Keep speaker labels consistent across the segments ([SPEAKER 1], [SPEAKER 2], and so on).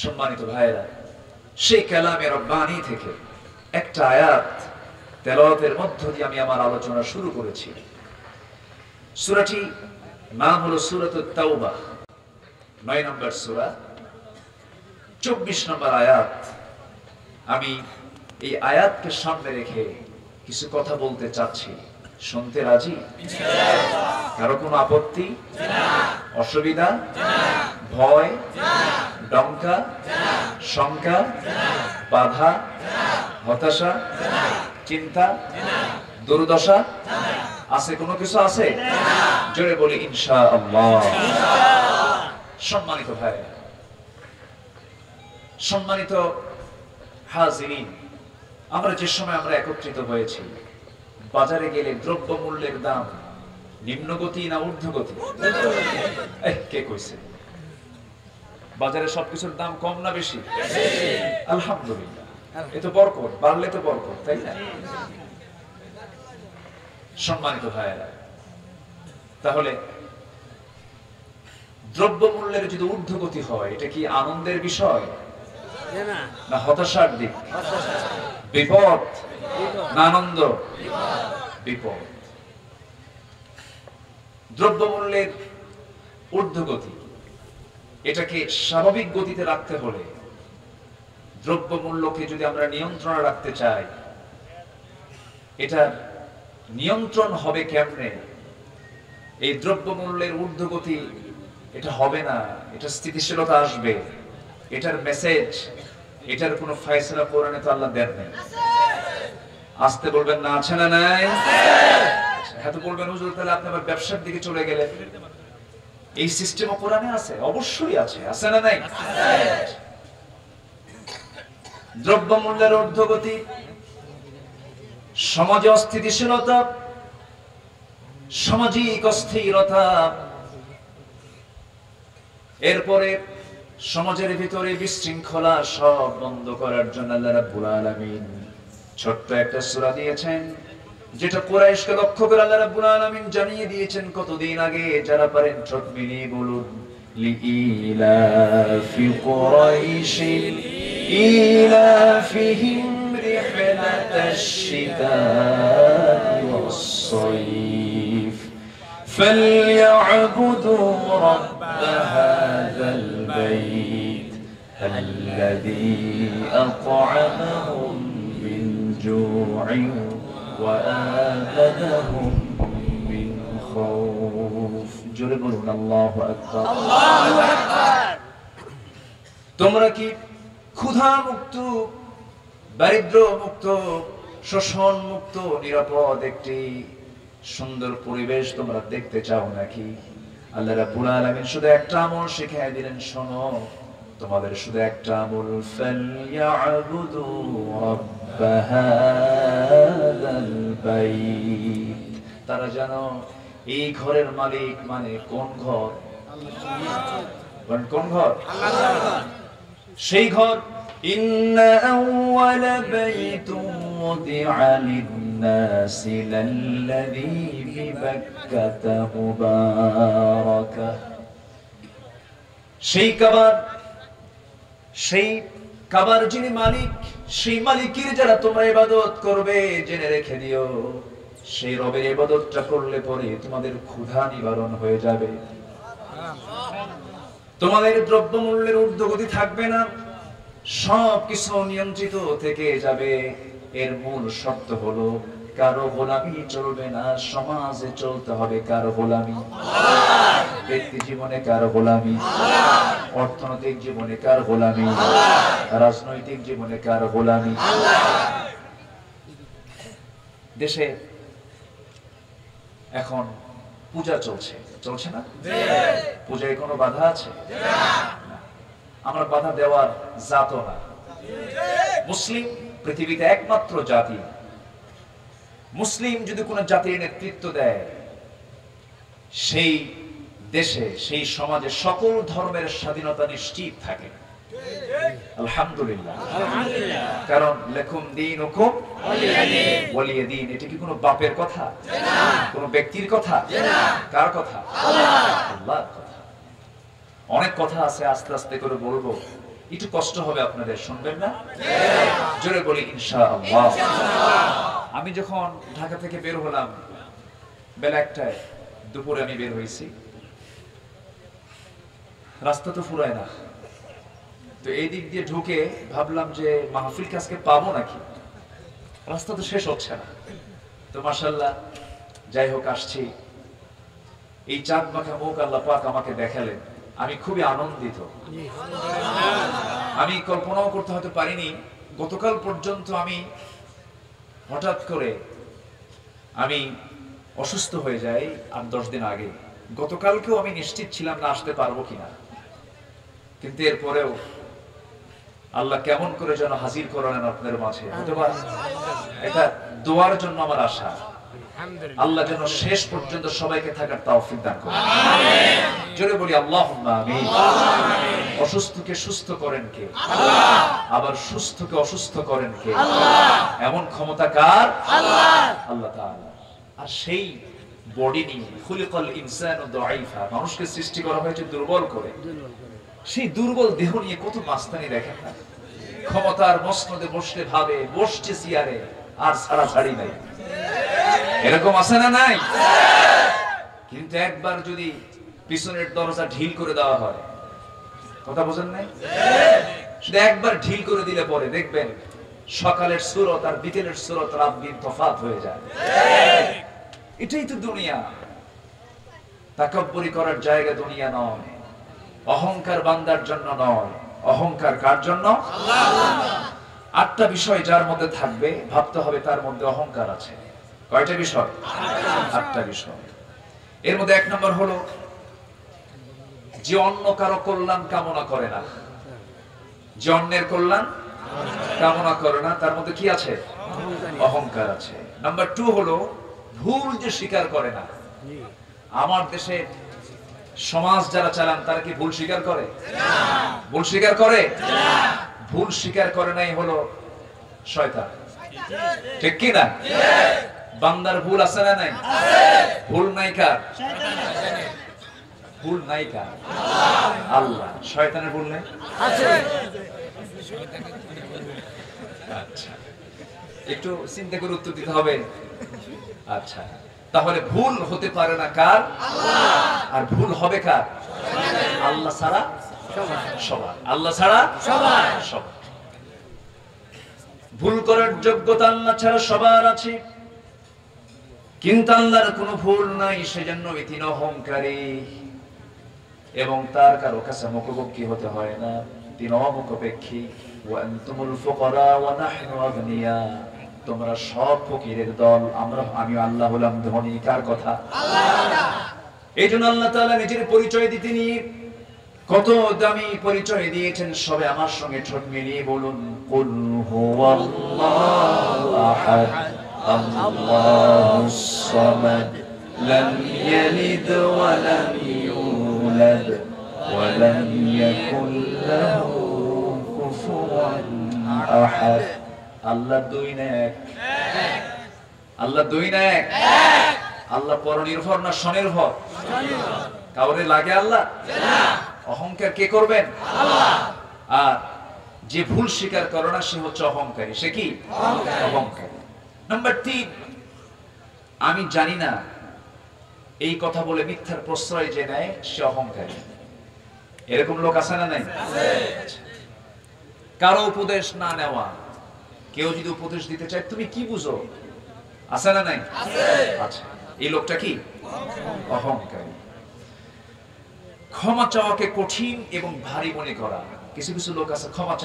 [SPEAKER 1] সম্মানিত ভাইরা, সেই কালামে রব্বানী থেকে একটা আয়াত তেলাওয়াতের মধ্য দিয়ে আমি আমার আলোচনা শুরু করেছি। সূরাটি নাম হলো সূরাতুত তাওবা, 9 নম্বর সূরা, 24 নম্বর আয়াত। আমি এই আয়াতকে সামনে রেখে কিছু কথা বলতে চাচ্ছি। শুনতে রাজি? কারো কোনো আপত্তি, অসুবিধা, ভয়, ডঙ্কা, শঙ্কা, বাধা, হতাশা, চিন্তা, দুর্দশা আছে? কোনো কিছু আছে? জোরে বলি ইনশাআল্লাহ। সম্মানিত ভাই, সম্মানিত হাজিরিন, আমরা যে সময় আমরা একত্রিত হয়েছি, বাজারে গেলে দ্রব্য মূল্যের দাম নিম্নগতি না ঊর্ধ্বগতি? কে কইছে? বাজারে সবকিছুর দাম কম না বেশি? আলহামদুলিল্লাহ, এ তো বরকত, বাড়লে তো বরকত, তাই না? সম্মানিত ভাইয়েরা, তাহলে দ্রব্য মূল্যের যদি ঊর্ধ্বগতি হয়, এটা কি আনন্দের বিষয় না হতাশার দিক? বিপদ না আনন্দ? বিপদ। দ্রব্য মূল্যের ঊর্ধ্বগতি, এটাকে স্বাভাবিক গতিতে রাখতে হলে, দ্রব্য মূল্যকে যদি আমরা নিয়ন্ত্রণে রাখতে চাই, এটা নিয়ন্ত্রণ হবে কেমনে? এই দ্রব্য মূল্যের ঊর্ধ্বগতি এটা হবে না, এটা স্থিতিশীলতা আসবে। এটার মেসেজ, এটার কোনো ফয়সালা কোরআনে তো আল্লাহ দেন নাই। আসতে বলবেন না, আছে না নাই? হ্যাঁ তো বলবেন হুজুর, তাহলে আপনি আবার ব্যবসার দিকে চলে গেলেন। এই সিস্টেমও কোরআনে আছে? অবশ্যই আছে। আছে না নাই? দ্রব্য মূল্যের ঊর্ধ্বগতি, সমাজে অস্থিতিশীলতা, সামাজিক অস্থিরতা, এরপরে সমাজের ভিতরে বিশৃঙ্খলা, সব বন্ধ করার জন্য আল্লাহ রাব্বুল আলামিন ছোট্ট একটা সূরা দিয়েছেন, যেটা কুরাইশকে লক্ষ্য করে আল্লাহ রাব্বুল আলামিন জানিয়ে দিয়েছেন কতদিন আগে। যারা পারেন ঠোঁট মিলিয়ে বলুন, লিইলাফি কুরাইশিন ইলাফিহিম রিহলাতাশ শিতা'i ওয়াস-সাইফ ফালইয়া'বুদু রাব্ব হাযাল বাইত আল্লাযী আত'আমাহুম মিন জু'ইন ওয়া আমানাহুম মিন খাউফ। জোরে বলুন আল্লাহু আকবার। আল্লাহু আকবার। তোমরা কি ক্ষুধা মুক্ত, দারিদ্র মুক্ত, শোষণ মুক্ত, নিরাপদ একটি সুন্দর পরিবেশ তোমরা দেখতে চাও নাকি? আল্লাহ রাব্বুল আলামিন শুধু একটা আমল শিখিয়ে দিলেন, শোনো, তোমাদের শুধু একটা আমল, ফালইয়া'বুদু রাব্ব হাযাল বাইত। তারা জানো এই ঘরের মালিক মানে কোন ঘর? আল্লাহ। কোন ঘর? আল্লাহর ঘর। সেই ঘর, ইন্না আউওয়ালা বাইতুন ওয়াদি'a লিন-নাসি লাল্লাযী বিবাক্কাতা মুবারাকা। সেই কাবার যিনি মালিক, সেই মালিকের যারা তোমরা ইবাদত করবে, জেনে রেখে দিও, সেই রবের ইবাদতটা করলে পরে তোমাদের ক্ষুধা নিবারণ হয়ে যাবে, তোমাদের দ্রব্য মূল্যের ঊর্ধ্বগতি থাকবে না, সবকিছু নিয়ন্ত্রিত থেকে যাবে। এর মূল শর্ত হলো কারো গোলামি চলবে না। সমাজে চলতে হবে কার গোলামি? ব্যক্তি জীবনে কার গোলামি? অর্থনৈতিক জীবনে কার গোলামি? রাজনৈতিক জীবনে কার গোলামি? দেশে এখন পূজা চলছে, চলছে না? পূজায় কোনো বাধা আছে? আমরা বাধা দেওয়ার জাতও না। মুসলিম পৃথিবীতে একমাত্র জাতি। মুসলিম যদি কোনো জাতির নেতৃত্ব দেয়, সেই দেশে, সেই সমাজে সকল ধর্মের স্বাধীনতা নিশ্চিত থাকে। আলহামদুলিল্লাহ। কারণ লাকুম দীনুকুম ওয়ালিয়া দীন, এটা কি কোনো বাপের কথা? কোনো ব্যক্তির কথা? কার কথা? আল্লাহর কথা। অনেক কথা আছে, আস্তে আস্তে করে বলবো। একটু কষ্ট হবে আপনাদের, শুনবেন না? জোরে বলি ইনশাআল্লাহ। আমি যখন ঢাকা থেকে বের হলাম বেলা 1টায়, দুপুরে আমি বের হয়েছি, রাস্তা তো ফুরায় না, তো এই দিক দিয়ে ঢুকে ভাবলাম যে মাহফিল আজকে পাবো নাকি, রাস্তা তো শেষ হচ্ছে না। তো মাশাআল্লাহ যাই হোক আসছি, এই চাঁদ মাখা মুখ আল্লাহ পাক আমাকে দেখালেন, আমি খুবই আনন্দিত। আমি কল্পনাও করতে হয়তো পারিনি, গতকাল পর্যন্ত আমি হঠাৎ করে আমি অসুস্থ হয়ে যাই 8-10 দিন আগে। গতকালকেও আমি নিশ্চিত ছিলাম না আসতে পারবো কিনা, কিন্তু এরপরেও আল্লাহ কেমন করে যেন হাজির করালেন আপনাদের মাঝে। অথবা এটা দোয়ার জন্য আমার আশা, আল্লাহ যেন শেষ পর্যন্ত সবাইকে থাকার তৌফিক দান করেন। জোরে বলি আল্লাহুম্মা আমিন। অসুস্থকে সুস্থ করেন কে? আল্লাহ। আবার সুস্থকে অসুস্থ করেন কে? আল্লাহ। এমন ক্ষমতা কার? আল্লাহ, আল্লাহ তাআলা। আর সেই বডি নিয়ে খুলিকাল ইনসানু দাঈফা, মানুষকে সৃষ্টি করা হয়েছে দুর্বল করে। সেই দুর্বল দেহ নিয়ে কত মাস্তানি দেখেন না। ক্ষমতার মসনদে বসলে ভাবে বসছে চেয়ারে, আর ছাড়াছাড়ি নাই। এরকম আছে না নাই? কিন্তু একবার যদি পিছনের দরজা ঢিল করে দেওয়া হয়, কথা বোঝেন নাই? শুধু একবার ঢিল করে দিলে পরে দেখবেন সকালের সূরত আর বিকেলের সূরত রাত দিন তফাৎ হয়ে যায়। এটাই তো দুনিয়া। তাকাব্বুরি করার জায়গা দুনিয়া নয়, অহংকার বান্দার জন্য নয়। অহংকার কার জন্য? আল্লাহ। 8টা বিষয় যার মধ্যে থাকবে ভাবতে হবে তার মধ্যে অহংকার আছে। কয়টা বিষয়? 8টা বিষয়। এর মধ্যে 1 নম্বর হলো যে অন্য কারো কল্যাণ কামনা করে না। যে অন্যের কল্যাণ কামনা করে না, তার মধ্যে কি আছে? অহংকার আছে। নাম্বার 2 হলো ভুল যে স্বীকার করে না। আমার দেশে সমাজ যারা চালান তারা কি ভুল স্বীকার করে? না। ভুল স্বীকার করে? না। ভুল স্বীকার করে নাই হলো শয়তান, ঠিক কি না? বান্দার ভুল আছে না নাই? আছে। ভুল নাই কার? শয়তানের। ভুল নাই কার? আল্লাহ। শয়তানের ভুল নাই? আছে। আচ্ছা, একটু চিন্তা করে উত্তর দিতে হবে। আচ্ছা, তাহলে ভুল হতে পারে না কার? আল্লাহ। আর ভুল হবে কার? আল্লাহ ছাড়া সবার। আল্লাহ ছাড়া সবার। ভুল করার যোগ্যতা আল্লাহ ছাড়া সবার আছে, কিন্তু আল্লাহর কোনো ভুল নাই। সেজন্য তিনি অহংকারী এবং তার কারো কাছে মুখোমুখি হতে হয় না। তিনি অমুখাপেক্ষী। ওয়া আনতুমুল ফুকারা ওয়া নাহনু আগনিয়া। তোমরা সব ফকিরের দল, আমি আল্লাহ হলাম ধনী। কার কথা? আল্লাহ। এইজন্য আল্লাহ তাআলা নিজের পরিচয় দিতে নিয়ে কত দামি পরিচয় দিয়েছেন। সবে আমার সঙ্গে ঠোঁট মিলিয়ে বলুন, কুল হুয়াল্লাহু আহাদ আল্লাহুস সামাদ লাম ইয়ালিদ ওয়া লাম ইউলাদ ওয়া লাম ইয়াকুল লাহু কুফুওয়ান আহাদ। আল্লাহ দুই না এক? আল্লাহ দুই না এক? আল্লাহ পরনির্ভর না স্বনির্ভর? কাউরে লাগে আল্লাহ? না। অহংকার কে করবেন? আল্লাহ। আর যে ভুল স্বীকার করে না সে হচ্ছে অহংকারী। সে কি? অহংকারী। নাম্বার 3, আমি জানি না এই কথা বলে মিথ্যার প্রশ্রয় যে নেয় সে অহংকারী। এরকম লোক আছে না নাই? কারো উপদেশ না নেওয়া। কেউ যদি উপদেশ দিতে চায়, তুমি কি বুঝো, আছে না নাই? আচ্ছা, এই লোকটা কি? অহংকারী। ক্ষমা চাওয়াকে কঠিন এবং ভারী মনে করা। কিছু কিছু লোক আছে ক্ষমা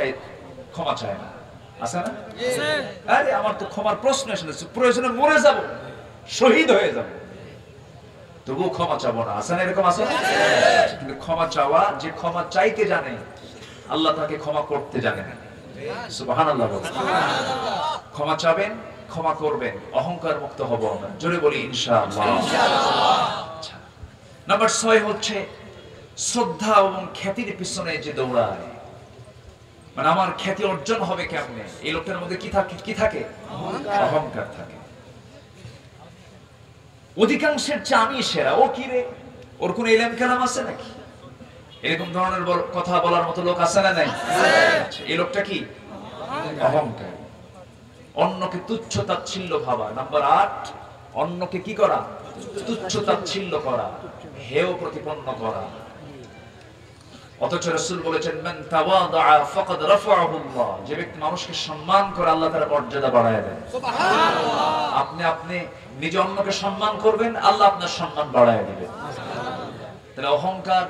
[SPEAKER 1] চায় না, আছে না? আরে আমার তো ক্ষমার প্রশ্ন আসে না, প্রয়োজনে মরে যাব, শহীদ হয়ে যাব, তবুও ক্ষমা চাবো না, আছে না? এরকম আছে। কিন্তু ক্ষমা চাওয়া, যে ক্ষমা চাইতে জানে আল্লাহ তাকে ক্ষমা করতে জানে না। সুবহানাল্লাহ। ক্ষমা চাবেন, ক্ষমা করবেন, অহংকার মুক্ত হব আমরা। জোরে বলি ইনশাআল্লাহ। নাম্বার 6 হচ্ছে শ্রদ্ধা এবং খ্যাতির পিছনে যে দৌড়ায়, মানে আমার খ্যাতি অর্জন হবে কেমনে, এই লোকটার মধ্যে কি থাকে? অহংকার থাকে। অধিকাংশের চেয়ে আমি সেরা, ও কি রে, ওর কোন ইলম কালাম আছে নাকি? এরকম ধরনের কথা বলার মতো লোক আছে না নাই? এই লোকটা কি? অহংকার। অন্যকে তুচ্ছ তাচ্ছিল্য ভাবা। নাম্বার 8, অন্যকে কি করা? তুচ্ছ তাচ্ছিল্য করা, হেয় প্রতিপন্ন করা। অথচ রাসূল বলেছেন, মান তাওয়াদা ফাকাদ রাফাআহু আল্লাহ, যে ব্যক্তি মানুষকে সম্মান করে আল্লাহ তার মর্যাদা বাড়ায় দেন। সুবহানাল্লাহ। আপনি নিজে অন্যকে সম্মান করবেন, আল্লাহ আপনার সম্মান বাড়ায় দিবেন। তাহলে অহংকার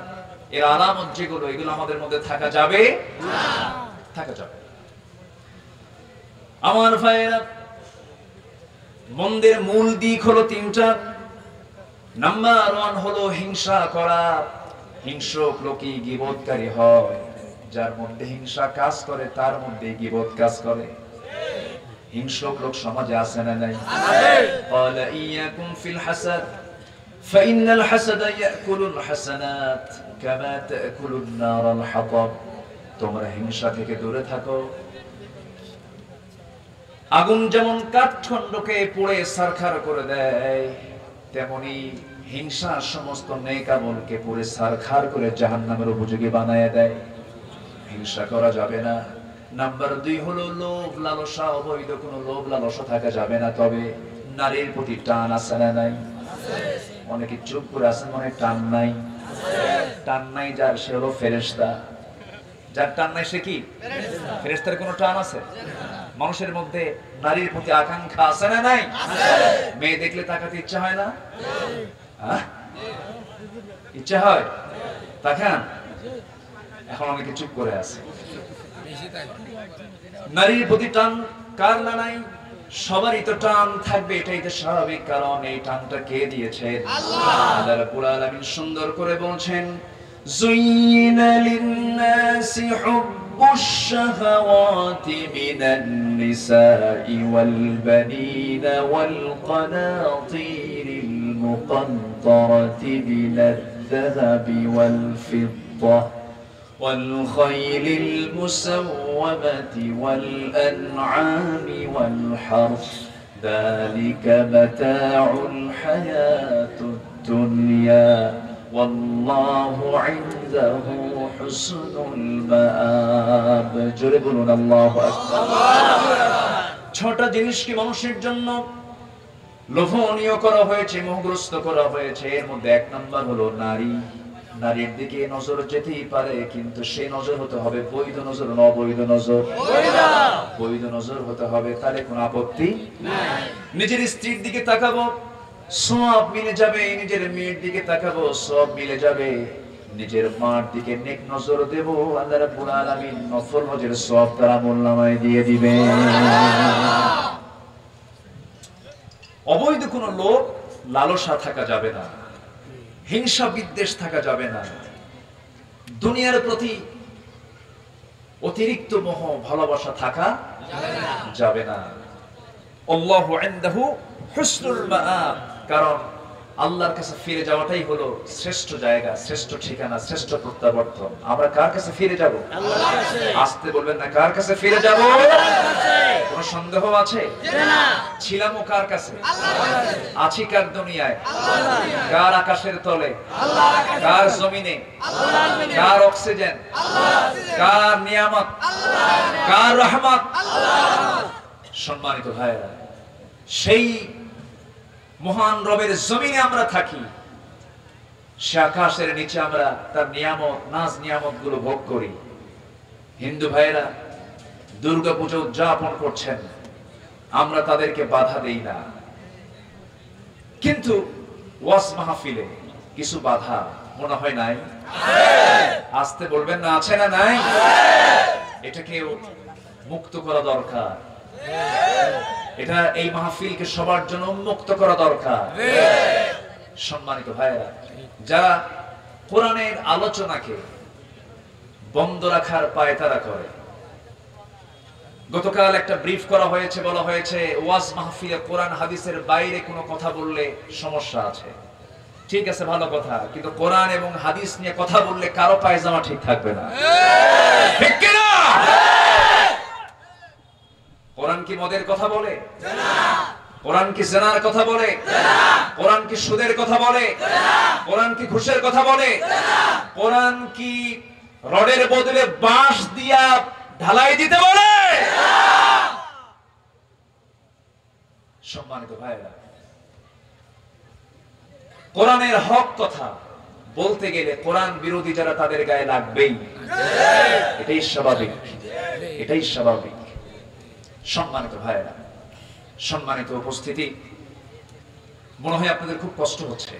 [SPEAKER 1] এর আলামত যেগুলো, এগুলো আমাদের মধ্যে থাকা যাবে না, থাকা যাবে। আমার ভাইয়েরা, মন্দের মূল দিক হলো 3টা। নাম্বার 1 হলো হিংসা করা। হিংস্র লোকই গীবতকারী হয়। যার মধ্যে হিংসা কাজ করে তার মধ্যে গীবত কাজ করে। হিংস্র লোক সমাজে আছে না নাই? ক্বালা ইয়াকুম ফিল হাসাদ ফাইনাল হাসাদা ইয়াকুলুল হাসানাত কামা তাকুলুন নারাল হাতাব। তোমরা হিংসা থেকে দূরে থাকো। আগুন যেমন কাঠখণ্ডকে পুড়ে ছারখার করে দেয়, তেমনি হিংসা সমস্ত নেক আমলকে পুড়ে ছারখার করে জাহান্নামের উপযোগী বানায় দেয়। হিংসা করা যাবে না। নাম্বার 2 হলো লোভ লালসা। অবৈধ কোনো লোভ লালসা থাকা যাবে না। তবে নারীর প্রতি টান আছে না নাই? অনেকে চুপ করে আছেন, মনে টান নাই। টান নাই যার, সে হলো ফেরেশতা। যার টান নাই সে কি? ফেরেশতার কোনো টান আছে? মানুষের মধ্যে নারীর প্রতি আকাঙ্ক্ষা আছে না নাই? মেয়ে দেখলে তাকাতে ইচ্ছা হয় না? ইচ্ছা হয়? তাকান। এখন অনেকে চুপ করে আছে। নারীর প্রতি টান কার না নাই? সবারই তো টান থাকবে, এটাই তো স্বাভাবিক। কারণ এই টানটা কে দিয়েছেন? আল্লাহ রাব্বুল আলামিন সুন্দর করে বলছেন, যুইনা লিন-নাসি হুব্বুশ শাহাওয়াতি মিনান নিসাই ওয়াল বানিনা ওয়াল কানাতিরিল মুকান্তারাতি মিনাদ-যাহাবি ওয়াল ফিদ্দা والخيل المسومة والأنعام والحرث ذلك متاع الحياة الدنيا والله عنده حسن المآب। জোরে বলুন আল্লাহু আকবার। ছোট জিনিসকে মানুষের জন্য লোভনীয় করা হয়েছে, মোহগ্রস্ত করা হয়েছে। এর মধ্যে 1 নাম্বার হলো নারী। নারীর দিকে নজর যেতেই পারে, কিন্তু সেই নজর হতে হবে বৈধ নজর, না অবৈধ নজর? বৈধ নজর হতে হবে, তাহলে কোনো আপত্তি নাই। নিজের স্ত্রীর দিকে তাকাবো, সওয়াব মিলে যাবে। নিজের মেয়ের দিকে তাকাবো, সওয়াব মিলে যাবে। নিজের মার দিকে নেক নজর দেব, আল্লাহ রাব্বুল আলামিন নফল হজের সওয়াব তার আমলনামায় দিয়ে দিবেন। অবৈধ কোনো লোভ লালসা থাকা যাবে না, হিংসা বিদ্বেষ থাকা যাবে না, দুনিয়ার প্রতি অতিরিক্ত মোহ ভালোবাসা থাকা যাবে না। আল্লাহু ইনদাহু হুসনুল মাআব, কারণ আল্লাহর কাছে ফিরে যাওয়াটাই হলো শ্রেষ্ঠ জায়গা, শ্রেষ্ঠ ঠিকানা, শ্রেষ্ঠ প্রত্যাবর্তন। আমরা কার কাছে ফিরে যাব? আল্লাহর কাছে। আসতে বলবেন না, কার কাছে ফিরে যাব? আল্লাহর কাছে। কোনো সন্দেহ আছে? না। ছিলামও কার কাছে? আল্লাহর কাছে। আছি কার দুনিয়ায়? আল্লাহর দুনিয়ায়। কার আকাশের তলে? আল্লাহর আকাশে। কার জমিনে? আল্লাহর জমিনে। কার অক্সিজেন? আল্লাহর অক্সিজেন। কার নিয়ামত? আল্লাহর নিয়ামত। কার রহমত? আল্লাহর রহমত। সম্মানিত ভাইরা, সেই মহান রবের জমিনে আমরা থাকি, সে আকাশের নিচে আমরা তার নিয়ামত, নাজ নিয়ামত গুলো ভোগ করি। হিন্দু ভাইরা দুর্গা পূজা উদযাপন করছেন, আমরা তাদেরকে বাধা দেই না, কিন্তু ওয়াজ মাহফিলে কিছু বাধা মনে হয় নাই? আসতে বলবেন না, আছে না নাই? এটাকেও মুক্ত করা দরকার। এটা এই মাহফিলকে সবার জন্য উন্মুক্ত করা দরকার। সম্মানিত ভাইরা, যারা কোরআনের আলোচনাকে বন্ধ রাখার পায়তারা করে, গতকাল একটা ব্রিফ করা হয়েছে, বলা হয়েছে ওয়াজ মাহফিলে কোরআন হাদিসের বাইরে কোনো কথা বললে সমস্যা আছে। ঠিক আছে, ভালো কথা, কিন্তু কোরআন এবং হাদিস নিয়ে কথা বললে কারো পায়জামা ঠিক থাকবে না। ঠিক কি না? কোরআন কি মদের কথা বলে? না। কোরআন কি জিনার কথা বলে? কোরআন কি সুদের কথা বলে? কোরআন কি ঘুষের কথা বলে? কোরআন কি রডের বদলে বাঁশ দিয়া ঢালাই দিতে বলে? সম্মানিত ভাইরা, কোরআনের হক কথা বলতে গেলে কোরআন বিরোধী যারা তাদের গায়ে লাগবেই। এটাই স্বাভাবিক, এটাই স্বাভাবিক। সম্মানিত ভাইরা, সম্মানিত উপস্থিতি, মনে হয় আপনাদের খুব কষ্ট হচ্ছে,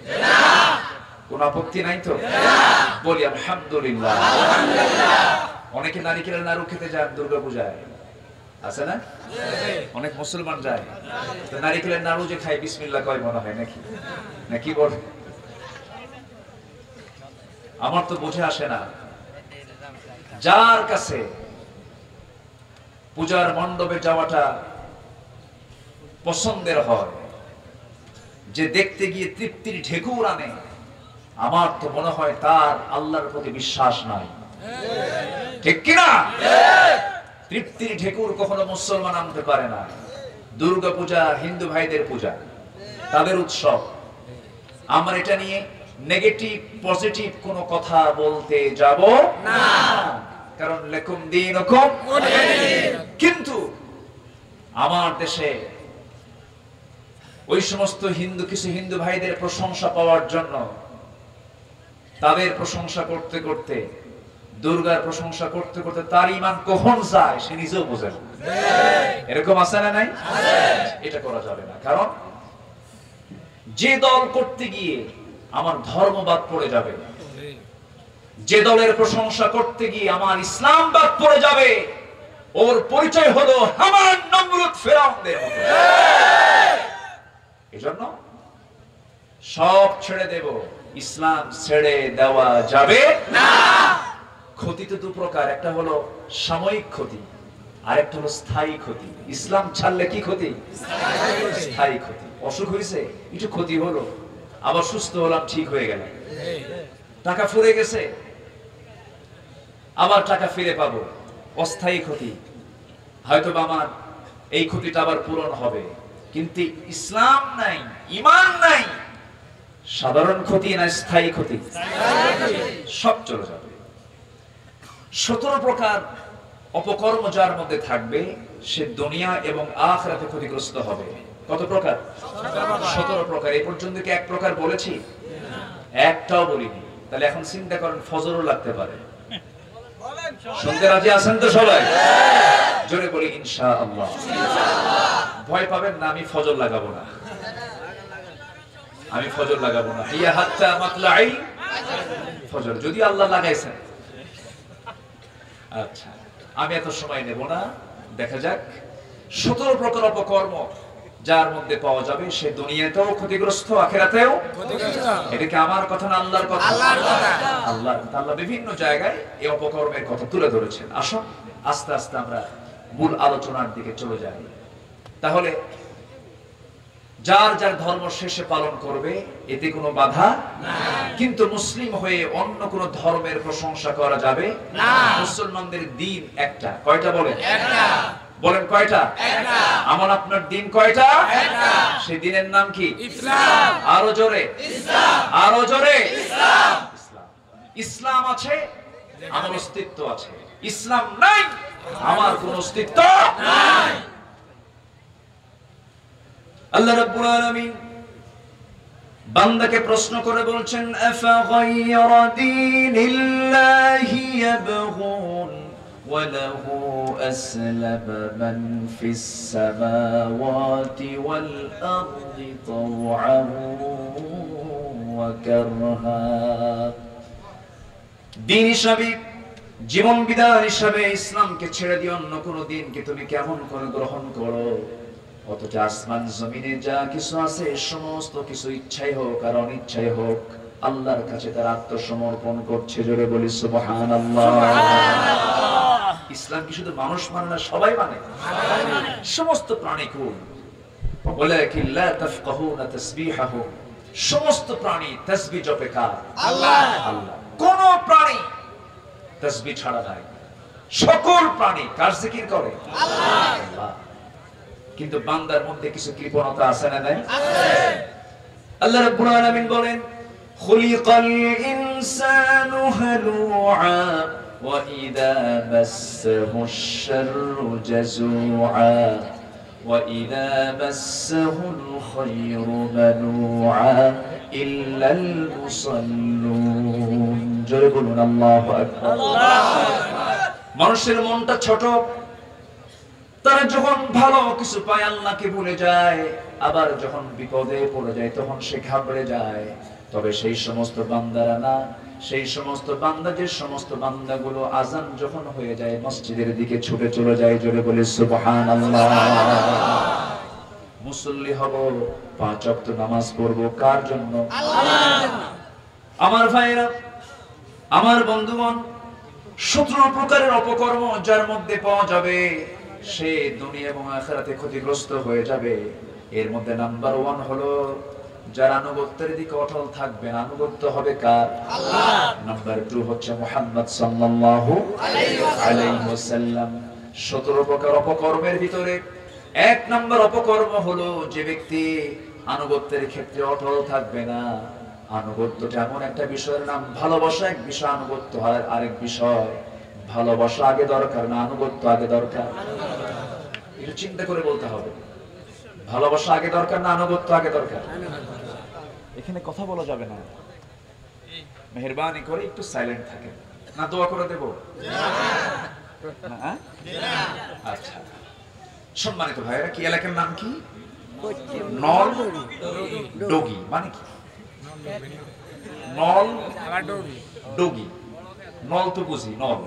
[SPEAKER 1] কোন আপত্তি নাই তো? বলি আলহামদুলিল্লাহ। অনেকে নারিকেলের নাড়ু খেতে যান দুর্গাপূজায়, আছে না? অনেক মুসলমান যায়, তো নারিকেলের নাড়ু যে খায় বিসমিল্লাহ কয় মনে হয় নাকি? নাকি বল? আমার তো বুঝে আসে না, যার কাছে পূজার মণ্ডপে যাওয়াটা পছন্দের হয়, যে দেখতে গিয়ে তৃপ্তির ঢেকুর আনে, আমার তো মনে হয় তার আল্লাহর প্রতি বিশ্বাস নাই। ঠিক কিনা? তৃপ্তির ঢেকুর কখনো মুসলমান আনতে পারে না। দুর্গা পূজা হিন্দু ভাইদের পূজা, তাদের উৎসব। আমরা এটা নিয়ে নেগেটিভ পজিটিভ কোনো কথা বলতে যাব না, কারণ লাকুম দীনুকুম ওয়ালিয়া দীন। কিন্তু আমার দেশে ওই সমস্ত কিছু হিন্দু ভাইদের প্রশংসা পাওয়ার জন্য তাদের প্রশংসা করতে করতে, দুর্গার প্রশংসা করতে করতে তার ঈমান কখন যায় সে নিজেও বোঝে না। এরকম আছে না নাই? এটা করা যাবে না, কারণ যে দল করতে গিয়ে আমার ধর্ম বাদ পড়ে যাবে, যে দলের প্রশংসা করতে গিয়ে আমার ইসলাম বাদ পড়ে যাবে, ওর পরিচয় হলো হামান, নমরুদ, ফিরআউনদের মতো। এজন্য সব ছেড়ে দেব, ইসলাম ছেড়ে দেওয়া যাবে না। ক্ষতি তো দু প্রকার, একটা হলো সাময়িক ক্ষতি, আর একটা হলো স্থায়ী ক্ষতি। ইসলাম ছাড়লে কি ক্ষতি? স্থায়ী ক্ষতি। অসুখ হয়েছে, একটু ক্ষতি হলো, আবার সুস্থ হলাম, ঠিক হয়ে গেল। টাকা ফুরে গেছে, আবার টাকা ফিরে পাবো, অস্থায়ী ক্ষতি। হয়তো আমার এই ক্ষতিটা আবার পূরণ হবে। কিন্তু ইসলাম নাই, ঈমান নাই, সাধারণ ক্ষতি না স্থায়ী ক্ষতি, সব চলে যাবে। 17 প্রকার অপকর্ম যার মধ্যে থাকবে সে দুনিয়া এবং আখিরাতে ক্ষতিগ্রস্ত হবে। কত প্রকার? 17 প্রকার। এই পর্যন্ত কি এক প্রকার বলেছি? একটাও বলিনি। তাহলে এখন চিন্তা করেন, ফজরও লাগতে পারে। শুনতে রাজি আছেন তো সবাই? জোরে বলি ইনশাআল্লাহ। ভয় পাবেন না, আমি ফজর লাগাবো না, আমি ফজর লাগাবো না। ইয়া হাত্তা মাতলাই ফজর, যদি আল্লাহ লাগাইছেন। আচ্ছা, আমি এত সময় নেব না, দেখা যাক। 17 প্রকার অপকর্ম যার মধ্যে পাওয়া যাবে সে দুনিয়াতেও ক্ষতিগ্রস্ত, আখিরাতেও ক্ষতিগ্রস্ত। এটা কি আমার কথা না আল্লাহর কথা? আল্লাহ বিভিন্ন জায়গায় এই অপকর্মের কথা তুলে ধরেছেন। আসুন আস্তে আস্তে আমরা মূল আলোচনার দিকে চলে যাই। তাহলে যার যার ধর্ম শেষে পালন করবে, এতে কোনো বাধা নাই। কিন্তু মুসলিম হয়ে অন্য কোনো ধর্মের প্রশংসা করা যাবে না। মুসলমানদের দিন একটা। কয়টা বলেন? একটা। বলেন কয়টা? একটা। আমার আপনার দিন কয়টা? একটা। সেই দিনের নাম কি? ইসলাম। আরো জোরে ইসলাম, আরো জোরে ইসলাম। ইসলাম। ইসলাম আছে, আমার অস্তিত্ব আছে। ইসলাম নাই, আমার কোনো অস্তিত্ব নাই। আল্লাহ রাব্বুল আলামিন বান্দাকে প্রশ্ন করে বলছেন, আফা গায়রা দীনিল্লাহি ইয়াবগুন ওয়া লাহু আসলামা মান ফিস সামাওয়াতি ওয়াল আরদি তাওআন ওয়া কারহা। দ্বীন হিসাবে, জীবন বিধান হিসাবে ইসলামকে ছেড়ে দিয়ে অন্য কোন দিনকে তুমি কেমন করে গ্রহণ করো? অথচ আসমান জমিনে যা কিছু আছে সমস্ত কিছু ইচ্ছাই হোক আর অনিচ্ছাই হোক আল্লাহর কাছে তার আত্মসমর্পণ করছে। জোরে বলি সুবহানাল্লাহ। ইসলাম কি শুধু মানুষ মানে না, সবাই মানে, সমস্ত প্রাণী কুল। ওয়ালাকিন লা তাফকাহুনা তাসবিহাহুম, সমস্ত প্রাণী তাসবিহ জপে কার? আল্লাহ। আল্লাহ। কোন প্রাণী তাসবিহ ছাড়া নাই, সকল প্রাণী কার জিকির করে? আল্লাহ। কিন্তু বান্দার মধ্যে কিছু কৃপণতা আছে না নাই? আল্লাহ রাব্বুল আলামিন বলেন খুলিকাল ইনসানু হালুআ ওয়া ইযা মাসসাহুশ শাররু জাযুআ ওয়া ইযা মাসসাহুল খায়রু মানুআ ইল্লাল মুসাল্লুন। জোরে বলুন আল্লাহু আকবার। আল্লাহু আকবার। মানুষের মনটা ছোট, তারা যখন ভালো কিছু পায় আল্লাহকে ভুলে যায়, আবার যখন বিপদে পড়ে যায় তখন সে ঘাবড়ে যায়। তবে সেই সমস্ত বান্দারা না, সেই সমস্ত বান্দা, যে সমস্ত বান্দাগুলো আজান যখন হয়ে যায় মসজিদের দিকে ছুটে চলে যায়, জোরে বলে সুবহানাল্লাহ। মুসল্লি হব, 5 ওয়াক্ত নামাজ পড়ব, কার জন্য? আল্লাহর জন্য। আমার ভাইরা, আমার বন্ধুগণ, 17 প্রকারের অপকর্ম যার মধ্যে পাওয়া যাবে সে দুনিয়া এবং আখিরাতে ক্ষতিগ্রস্ত হয়ে যাবে। এর মধ্যে নাম্বার 1 হলো যারা আনুগত্যের দিকে অটল থাকবে। আনুগত্য হবে কার? আল্লাহ। নাম্বার 2 হচ্ছে মুহাম্মদ সাল্লাল্লাহু আলাইহি ওয়াসাল্লাম। 17 প্রকার অপকর্মের ভিতরে 1 নাম্বার অপকর্ম হলো যে ব্যক্তি আনুগত্যের ক্ষেত্রে অটল থাকবে না। আনুগত্যটা এমন একটা বিষয়ের নাম, ভালোবাসা এক বিষয়, আনুগত্য আরেক বিষয়। ভালোবাসা আগে দরকার না আনুগত্য আগে দরকার? একটু চিন্তা করে বলতে হবে। ভালোবাসা আগে দরকার না আনুগত্য আগে দরকার? এখানে কথা বলা যাবে না, মেহেরবানি করে একটু সাইলেন্ট থাকেন। না দোয়া করে দেব? না। আচ্ছা, সম্মানিত ভাইয়েরা, কি এলাকার নাম কি? নল ডগি। মানে কি? নল ডগি। নল তো বুঝি, নল,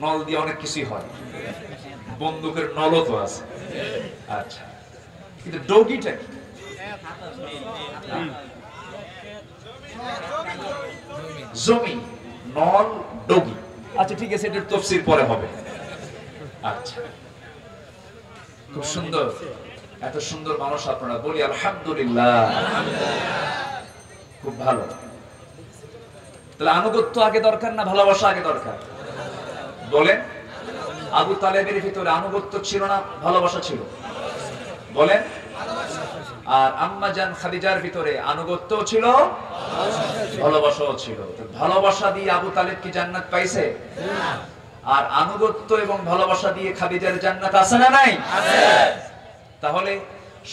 [SPEAKER 1] নল দিয়ে অনেক কিছুই হয়, বন্দুকের নলও তো আছে। আচ্ছা, কিন্তু ডগিটা কি? জমি, নল ডগি। আচ্ছা ঠিক আছে, এটার তাফসীর পরে হবে। আচ্ছা, খুব সুন্দর, এত সুন্দর মানুষ আপনারা, বলি আলহামদুলিল্লাহ। খুব ভালো। তাহলে আনুগত্য আগে দরকার না ভালোবাসা আগে দরকার? বলেন। আবু তালেবের ভিতরে আনুগত্য ছিল না ভালোবাসা ছিল? বলেন। আর আম্মা জান খাদিজার ভিতরে আনুগত্য ছিল, ভালোবাসাও ছিল। ভালোবাসা দিয়ে আবু তালেব কি জান্নাত পাইছে? না। আর আনুগত্য এবং ভালোবাসা দিয়ে খাদিজার জান্নাত আছে না নাই? আছে। তাহলে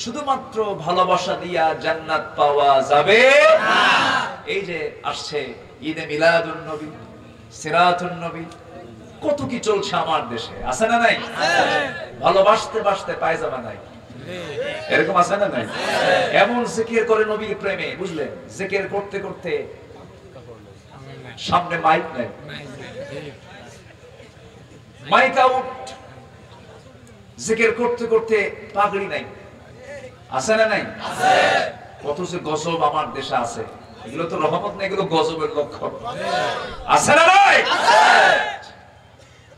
[SPEAKER 1] শুধুমাত্র ভালোবাসা দিয়া জান্নাত পাওয়া যাবে না। এই যে আসছে ঈদে মিলাদুন নবী, সিরাতুন নবী, কত কি চলছে আমার দেশে, আছে না নাই? ভালোবাসতে বাসতে পায়জামা নাই, এরকম আছে না নাই? এমন জিকির করে নবীর প্রেমে, বুঝলেন? জিকির করতে করতে সামনে মাইক নাই, মাইক আউট। জিকির করতে করতে পাগড়ি নাই, আছে না নাই? কত যে গজব আমার দেশে আছে, এগুলো তো রহমত না, এগুলো গজবের লক্ষণ, আছে না নাই?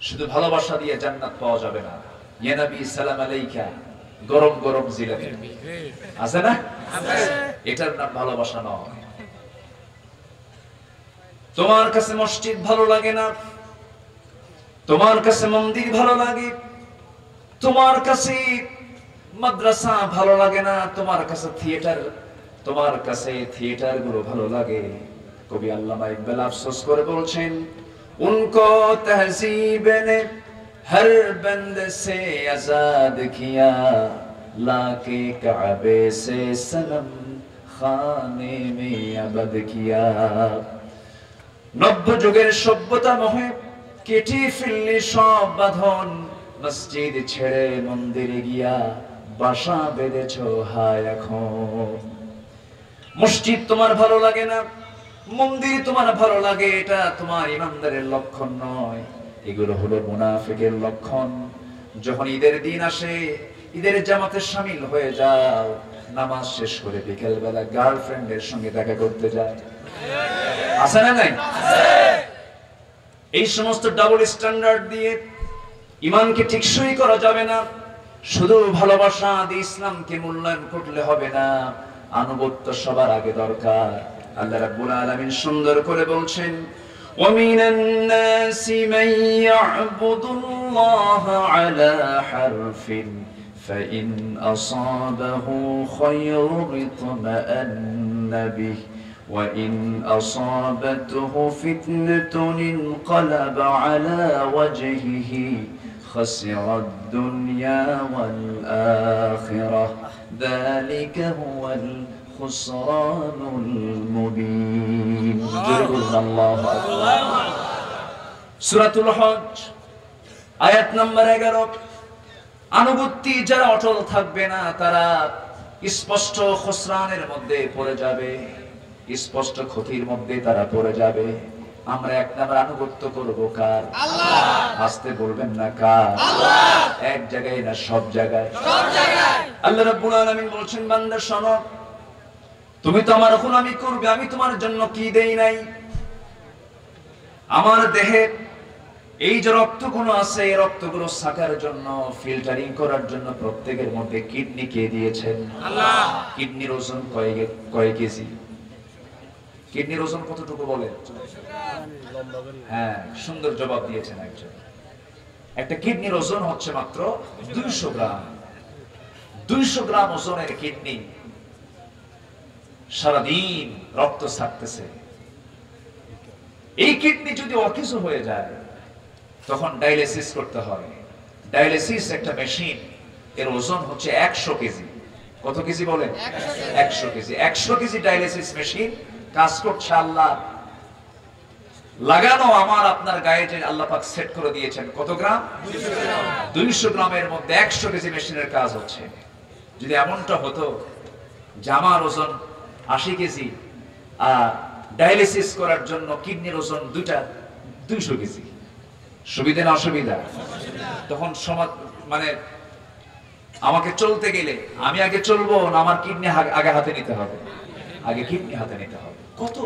[SPEAKER 1] শুধু ভালোবাসা দিয়ে জান্নাত পাওয়া যাবে না। ইয়া নবী সালাম আলাইকা, গরম গরম জিলাপি, আছে না? এটার নাম ভালোবাসা নয়। তোমার কাছে মসজিদ ভালো লাগে না, তোমার কাছে মন্দির ভালো লাগে, তোমার কাছে মাদ্রাসা ভালো লাগে না, তোমার কাছে থিয়েটার গুলো ভালো লাগে। কবি আল্লামা ইকবাল আফসোস করে বলছেন, उनको तहजीब ने हर बंद से आजाद किया, लाके काबे से सनम खाने में अबद किया। নব্য যুগের সভ্যতা মোহে কেটে ফেললে সব বাঁধন, মসজিদ ছেড়ে মন্দিরে গিয়া বাসা বেঁধেছো হায় এখন। মসজিদ তোমার ভালো লাগে না, মন্দির তোমার ভালো লাগে, এটা তোমার ইমানদারের লক্ষণ নয়, এগুলো হলো মুনাফিকের লক্ষণ। যখন ঈদের দিন আসে, ঈদের জামাতে শামিল হয়ে যাও, নামাজ শেষ করে বিকেল বেলা গার্লফ্রেন্ডের সঙ্গে দেখা করতে যায়, আছে না নাই? এই সমস্ত ডাবল স্ট্যান্ডার্ড দিয়ে ইমানকে টেকসই করা যাবে না। শুধু ভালোবাসা দিয়ে ইসলামকে মূল্যায়ন করলে হবে না, আনুগত্য সবার আগে দরকার। আল্লাহ রাব্বুল আলামিন সুন্দর করে বলছেন, وَمِنَ النَّاسِ مَن يَعْبُدُ اللَّهَ عَلَى حَرْفٍ
[SPEAKER 2] فإن أصابه خير اطمأن به وإن أصابته فتنة انقلب على وجهه خسر الدنيا والآخرة ذلك هو الخسران المبين. الله أكبر.
[SPEAKER 1] سورة الحج আয়াত নম্বর 11। আনুগত্যি যারা অটল থাকবে না তারা স্পষ্ট খুসরানের মধ্যে পড়ে যাবে, স্পষ্ট ক্ষতির মধ্যে তারা পড়ে যাবে। আমরা এক নাম্বার আনুগত্য করব কার? আল্লাহ। আসতে বলবেন না কার? আল্লাহ। এক জায়গায় না সব জায়গায়? সব জায়গায়। আল্লাহ রাব্বুল আলামিন বলছেন, বান্দা শোনো, তুমি তো আমার গোলামি করবে, আমি তোমার জন্য কি দেই নাই? আমার দেহে এই যে রক্তগুলো আছে, এই রক্তগুলো সাকার জন্য, ফিল্টারিং করার জন্য প্রত্যেকের মধ্যে কিডনি কে দিয়েছেন? আল্লাহ। কিডনির ওজন কয় কেজি? কিডনির ওজন কতটুকু বলে? হ্যাঁ, সুন্দর জবাব দিয়েছেন একজন। একটা কিডনির ওজন হচ্ছে মাত্র 200 গ্রাম। 200 গ্রাম ওজনের কিডনি সারাদিন রক্ত ছাড়তেছে। এই কিডনি যদি অকেজো হয়ে যায় তখন ডায়ালিসিস করতে হয়। ডায়ালিসিস একটা মেশিন, এর ওজন হচ্ছে 100 কেজি। কত কেজি বলেন? 100 কেজি। 100 কেজি ডায়ালিসিস মেশিন কাজ করছে। আল্লাহ লাগানো আমার আপনার গায়ে যে আল্লাহ পাক সেট করে দিয়েছেন কত গ্রাম? 200 গ্রামের মধ্যে 100 কেজি মেশিনের কাজ হচ্ছে। যদি এমনটা হতো যে আমার ওজন 80 কেজি আর ডায়ালিসিস করার জন্য কিডনির ওজন 200 কেজি, সুবিধা না অসুবিধা? তখন সমাজ মানে আমাকে চলতে গেলে আমি আগে চলবো না আমার কিডনি আগে হাতে নিতে হবে? আগে কিডনি হাতে নিতে হবে। কত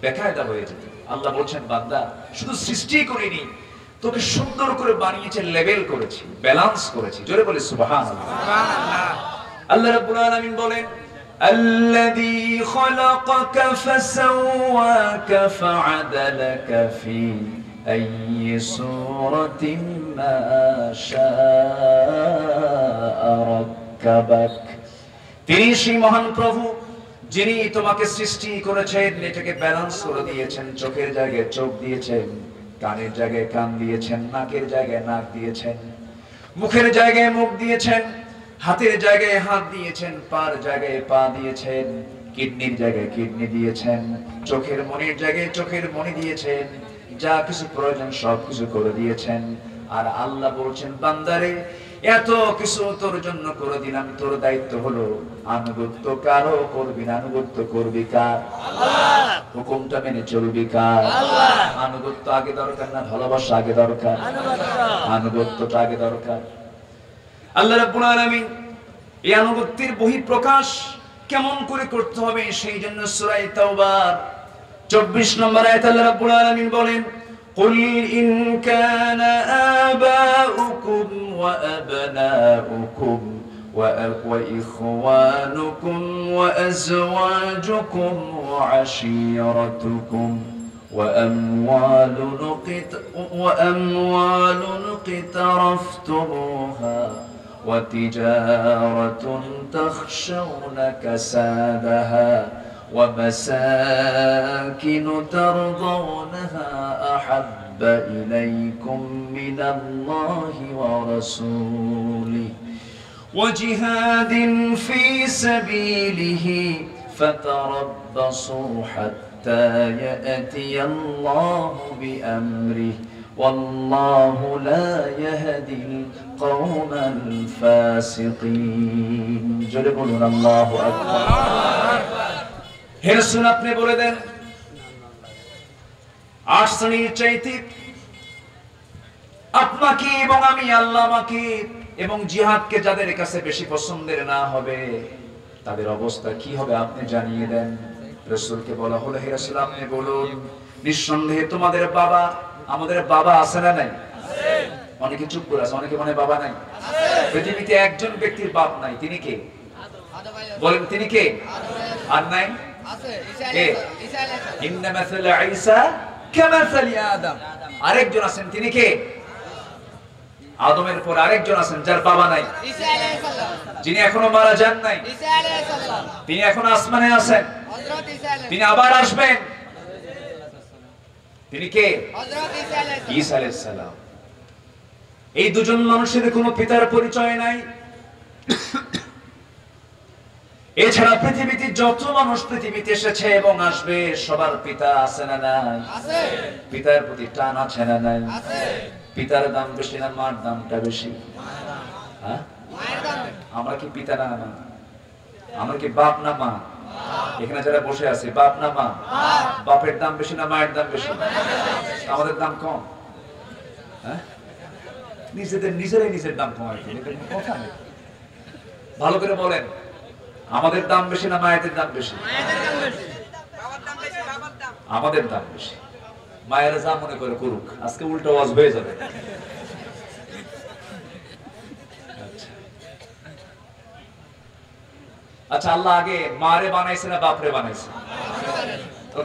[SPEAKER 1] বেকায়দা হয়ে যেত। আল্লাহ বলছেন, বান্দা শুধু সৃষ্টি করিনি, তোকে সুন্দর করে বানিয়েছে, লেভেল করেছি, ব্যালেন্স করেছি। জোরে বলে সুবহানাল্লাহ। সুবহানাল্লাহ। আল্লাহ রাব্বুল আলামিন বলেন, الذي خلقك فسواك فعدلك في أي صورة ما شاء ركبك। তিনি সেই মহান প্রভু যিনি তোমাকে সৃষ্টি করেছেন, এটাকে ব্যালেন্স করে দিয়েছেন। চোখের জায়গায় চোখ দিয়েছেন, কানের জায়গায় কান দিয়েছেন, নাকের জায়গায় নাক দিয়েছেন, মুখের জায়গায় মুখ দিয়েছেন, হাতের জায়গায় হাত দিয়েছেন, পার জায়গায় পা দিয়েছেন, কিডনির জায়গায় কিডনি দিয়েছেন, চোখের মনির জায়গায় চোখের মনি দিয়েছেন, যা কিছু প্রয়োজন সব কিছু করে দিয়েছেন। আর আল্লাহ বলছেন, বান্দারে এত কিছু তোর জন্য করে দিলাম, তোর দায়িত্ব হলো আনুগত্য কারো করবি না, আনুগত্য করবি কার? আল্লাহ। হুকুমটা মেনে চলবি কার? আল্লাহ। আনুগত্য আগে দরকার না ভালোবাসা আগে দরকার? আনুগত্যটা আগে দরকার। আল্লাহ রাব্বুল আলামিন এই আনুগত্যের বহিঃপ্রকাশ কেমন করে করতে হবে সেই জন্য সূরা তাওবার 24 নম্বর আয়াতে আল্লাহ রাব্বুল আলামিন বলেন, قل إن كان آباؤكم وأبناؤكم وإخوانكم وأزواجكم وعشيرتكم وأموال اقترفتموها وتجارة تخشون كسادها ومساكن ترضونها أحب إليكم من الله ورسوله وجهاد في سبيله فتربصوا حتى يأتي الله بأمره والله لا يهدي القوم الفاسقين. জোরে বলুন আল্লাহু আকবার। হে রাসূল, আপনি বলে দেন 8 শ্রেণীর চাইতে আপনাকে এবং আমি আল্লাহ আমাকে এবং জিহাদকে যাদের কাছে বেশি পছন্দের না হবে তাদের অবস্থা কি হবে আপনি জানিয়ে দেন। রাসূলকে বলা হলো, হে রাসূল আপনি বলুন, নিঃসন্দেহে তোমাদের বাবা, আমাদের বাবা আছে না নাই? আছে। অনেকে চুপ করে আছে, অনেকে মনে বাবা নাই। আছে। পৃথিবীতে একজন ব্যক্তির বাপ নাই, তিনি কে? বলেন তিনি কে? আর নাই? আছে। ঈসা আলাইহিস। ইন্না মাসালা ঈসা কামাসালি আদম। আরেকজন আছেন, তিনি কে? আদমের পর আরেকজন আছেন যার বাবা নাই,
[SPEAKER 3] ঈসা আলাইহিস সালাম,
[SPEAKER 1] যিনি এখনো মারা যান নাই,
[SPEAKER 3] ঈসা আলাইহিস সালাম,
[SPEAKER 1] তিনি এখন আসমানে আছেন,
[SPEAKER 3] হযরত ঈসা আলাইহিস
[SPEAKER 1] তিনি আবার আসবেন। তিনি কে?
[SPEAKER 3] হযরত ঈসা আলাইহিস সালাম।
[SPEAKER 1] ঈসা আলাইহিস সালাম। এই দুজন মানুষের কোনো পিতার পরিচয় নাই। এছাড়া পৃথিবীতে যত মানুষ পৃথিবীতে এসেছে এবং আসবে সবার পিতা আছে না নাই?
[SPEAKER 3] আছে,
[SPEAKER 1] পিতার প্রতি টান আছে না নাই?
[SPEAKER 3] আছে।
[SPEAKER 1] পিতার দাম বেশি না মার দামটা বেশি? হ্যাঁ,
[SPEAKER 3] মায়ের দাম
[SPEAKER 1] আমরা কি পিতা না মা? আমরা কি বাপ না মা? এখানে যারা বসে আছে বাপ না মা? বাপের দাম বেশি না মায়ের দাম বেশি? আমাদের দাম কম। হ্যাঁ, নিজেরাই নিজের দাম কমাই দিন, এটা কোনো কথা নেই। ভালো করে বলেন, আমাদের দাম বেশি না মায়েদের দাম বেশি?
[SPEAKER 3] মায়ের দাম বেশি।
[SPEAKER 1] আমাদের দাম বেশি। মায়েরা যা মনে করে করুক, আজকে উল্টো ওয়াজ হয়ে যাবে। আচ্ছা, আল্লাহ আগে মারে বানাইছে না বাপরে বানাইছে?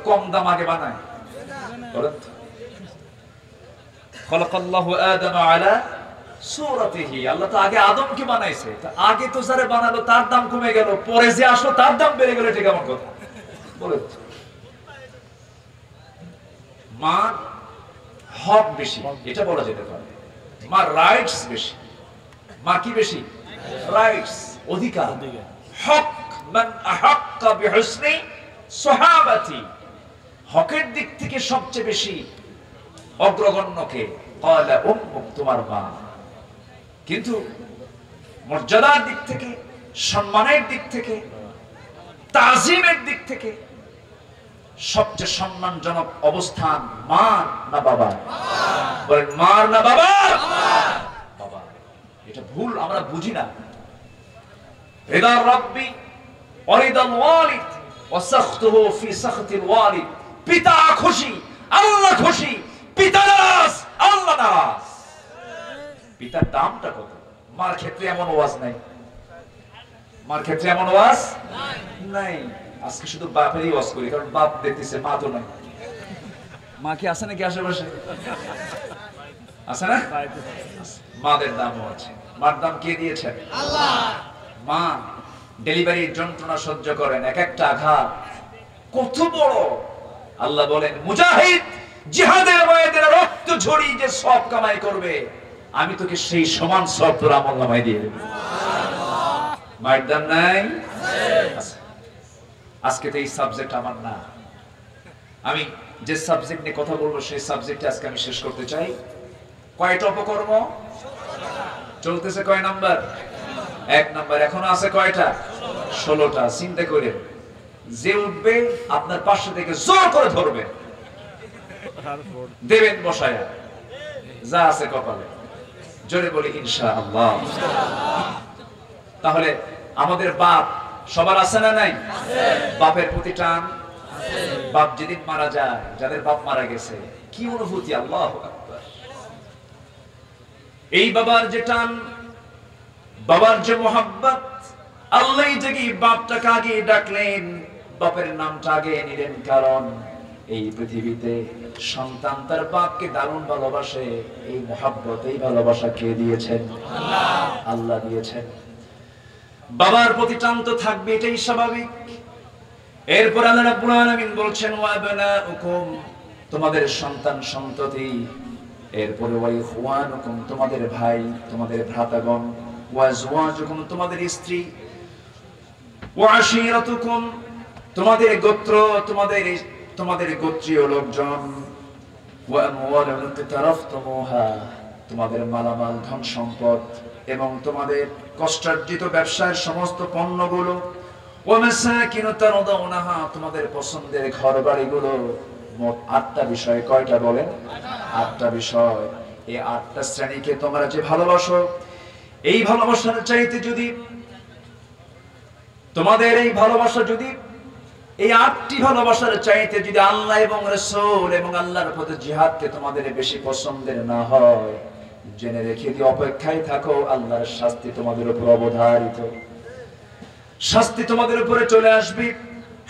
[SPEAKER 1] কম দাম আগে বানায়? বলেন তো। খলাকাল্লাহু আদম আলা সূরাতিহি, আল্লাহ তো আগে আদমকে বানাইছে। তা আগে তো যারে বানালো তার দাম কমে গেল, পরে যে আসলো তার দাম বেড়ে গেল, এটা কেমন কথা? বলেন তো। মা হক বেশি, এটা বলা যেতে পারে। মা রাইটস বেশি। মা কি বেশি? রাইটস, অধিকার। হক মান আহাক্কা বিহুসনি সাহাবাতি, হকের দিক থেকে সবচেয়ে বেশি অগ্রগণ্যকে ক্বালা উম্মুক, তোমার মা। কিন্তু মর্যাদার দিক থেকে, সম্মানের দিক থেকে, তাজিমের দিক থেকে সবচেয়ে সম্মানজনক অবস্থান মার না বাবা? বলেন, মার না বাবা? বাবা। এটা ভুল আমরা বুঝি না। রিদা রাব্বি ওয়া রিদাল ওয়ালিদ ওয়া সাখতুহু ফি সাখতিল ওয়ালিদ, পিতা খুশি আল্লাহ খুশি, পিতা নারাজ আল্লাহ নারাজ। পিতার দামটা কত? মার ক্ষেত্রে এমন ওয়াজ নাই। মার ক্ষেত্রে এমন ওয়াজ নাই। আজকে শুধু বাপেরই ওয়াজ করি, কারণ বাপ দেখতেছে, মা তো নাই। মা কি আছে নাকি আশেপাশে? আছে না? মাদের দামও আছে। মার দাম কে দিয়েছেন?
[SPEAKER 3] আল্লাহ।
[SPEAKER 1] মা ডেলিভারির যন্ত্রণা সহ্য করেন, এক একটা আঘাত কত বড়। আল্লাহ বলেন, মুজাহিদ জিহাদের ময়দানে রক্ত ঝরিয়ে যে সওয়াব কামাই করবে, আমি তোকে সেই সমান সওয়াব তোর আমলনামায় দিয়ে দেব। মায়ের দাম নাই? আজকে তো এই সাবজেক্ট আমার না। আমি যে সাবজেক্ট নিয়ে কথা বলবো সেই সাবজেক্টে আজকে আমি শেষ করতে চাই। কয়টা অপকর্ম চলতেছে? কয় নাম্বার? 1 নাম্বার। এখনো আছে কয়টা? 16টা। চিন্তা করে যে উঠবে আপনার পাশে থেকে জোর করে ধরবে, দেবেন বসায়া, যা আছে কপালে। জোরে বলি ইনশাআল্লাহ। তাহলে আমাদের বাপ সবার আছে না নাই? বাপের প্রতি টান। বাপ যেদিন মারা যায়, যাদের বাপ মারা গেছে, কি অনুভূতি! আল্লাহু আকবার। এই বাবার যে টান, বাবার যে মোহাব্বত, আল্লাহ যদি বাপটাকে আগে ডাকলেন, বাপের নামটা আগে নিলেন, কারণ এই পৃথিবীতে সন্তান তার বাপকে দারুণ ভালোবাসে। এই মোহাব্বত, এই ভালোবাসা কে দিয়েছেন? আল্লাহ দিয়েছেন। বাবার প্রতি টান তো থাকবে, এটাই স্বাভাবিক। এরপর আল্লাহ রাব্বুল আলামিন বলছেন, ওয়া আবনাউকুম, তোমাদের সন্তান সন্ততি। এরপরে ওয়া ইখওয়ানুকুম, তোমাদের ভাই, তোমাদের ভ্রাতাগণ। ওয়া আজওয়াজুকুম, তোমাদের স্ত্রী। ওয়া আশীরাতুকুম, তোমাদের গোত্র, তোমাদের গোত্রীয় লোকজন। ওয়া আমওয়ালুন ইকতারাফতুমুহা, তোমাদের মালামাল, ধন সম্পদ এবং তোমাদের কষ্টার্জিত ব্যবসার সমস্ত পণ্যগুলো। ওয়া মাসাকিন তারদাউনাহা, তোমাদের পছন্দের ঘরবাড়িগুলো। মোট 8টা বিষয়। কয়টা বলেন? 8টা বিষয়। এই 8টা শ্রেণীকে তোমরা যে ভালোবাসো, এই ভালোবাসার চাইতে যদি তোমাদের এই ভালোবাসা যদি এই 8টি ভালোবাসার চাইতে যদি আল্লাহ এবং রাসূল এবং আল্লাহর পথে জিহাদকে তোমাদের বেশি পছন্দের না হয়, জেনে রেখে দিয়ে অপেক্ষায় থাকো, আল্লাহর শাস্তি তোমাদের উপর অবধারিত। শাস্তি তোমাদের উপরে চলে আসবে।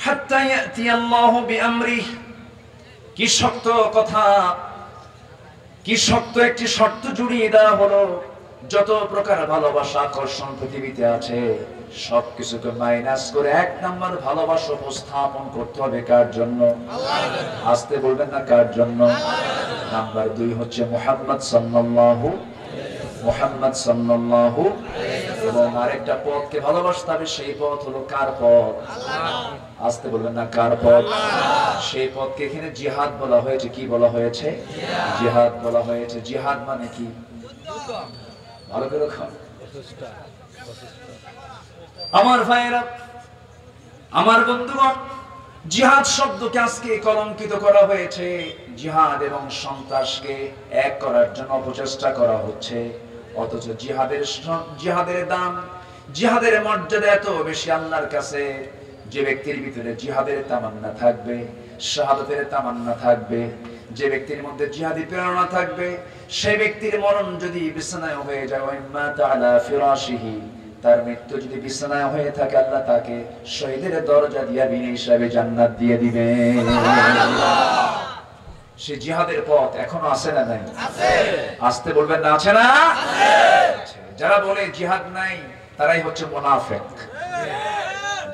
[SPEAKER 1] হাত্তা ইয়াতি আল্লাহু বিআমরিহি, কি শক্ত কথা, কি শক্ত একটি শর্ত জুড়িয়ে দেওয়া হলো। যত প্রকার ভালোবাসা আকর্ষণ পৃথিবীতে আছে সবকিছুকে মাইনাস করে এক নাম্বার ভালোবাসা উপস্থাপন করতে হবে কার জন্য? আসতে বলবেন না কার জন্য? নাম্বার 2 হচ্ছে মুহাম্মদ সাল্লাল্লাহু এবং আরেকটা পথকে ভালোবাসতে হবে, সেই পথ হলো কার পথ? আসতে বলবেন না কার পথ? সেই পথকে এখানে জিহাদ বলা হয়েছে। কি বলা হয়েছে? জিহাদ বলা হয়েছে। জিহাদ মানে কি? ভালো করে খান আমার ভাইয়েরা, আমার বন্ধুগণ, জিহাদ শব্দকে আজকে কলঙ্কিত করা হয়েছে। জিহাদ এবং সন্ত্রাসকে এক করার জন্য প্রচেষ্টা করা হচ্ছে, অথচ জিহাদের দাম, জিহাদের মর্যাদা এত বেশি আল্লাহর কাছে। যে ব্যক্তির ভিতরে জিহাদের তামান্না থাকবে, শাহাদাতের তামান্না থাকবে, যে ব্যক্তির মধ্যে জিহাদি প্রেরণা থাকবে, সেই ব্যক্তির মরণ যদি বিছানায় হয়ে যায়, ওয়াইম্মা তাআলা ফিরাশিহি, তার মৃত্যু যদি বিছানায় হয়ে থাকে, আল্লাহ তাকে শহীদের দরজা দিয়া বিনা হিসাবে জান্নাত দিয়ে দিবেন। সে জিহাদের পথ এখনো আছে না নাই? আছে। আসতে বলবেন না আছে না? আছে। যারা বলে জিহাদ নাই তারাই হচ্ছে মুনাফিক।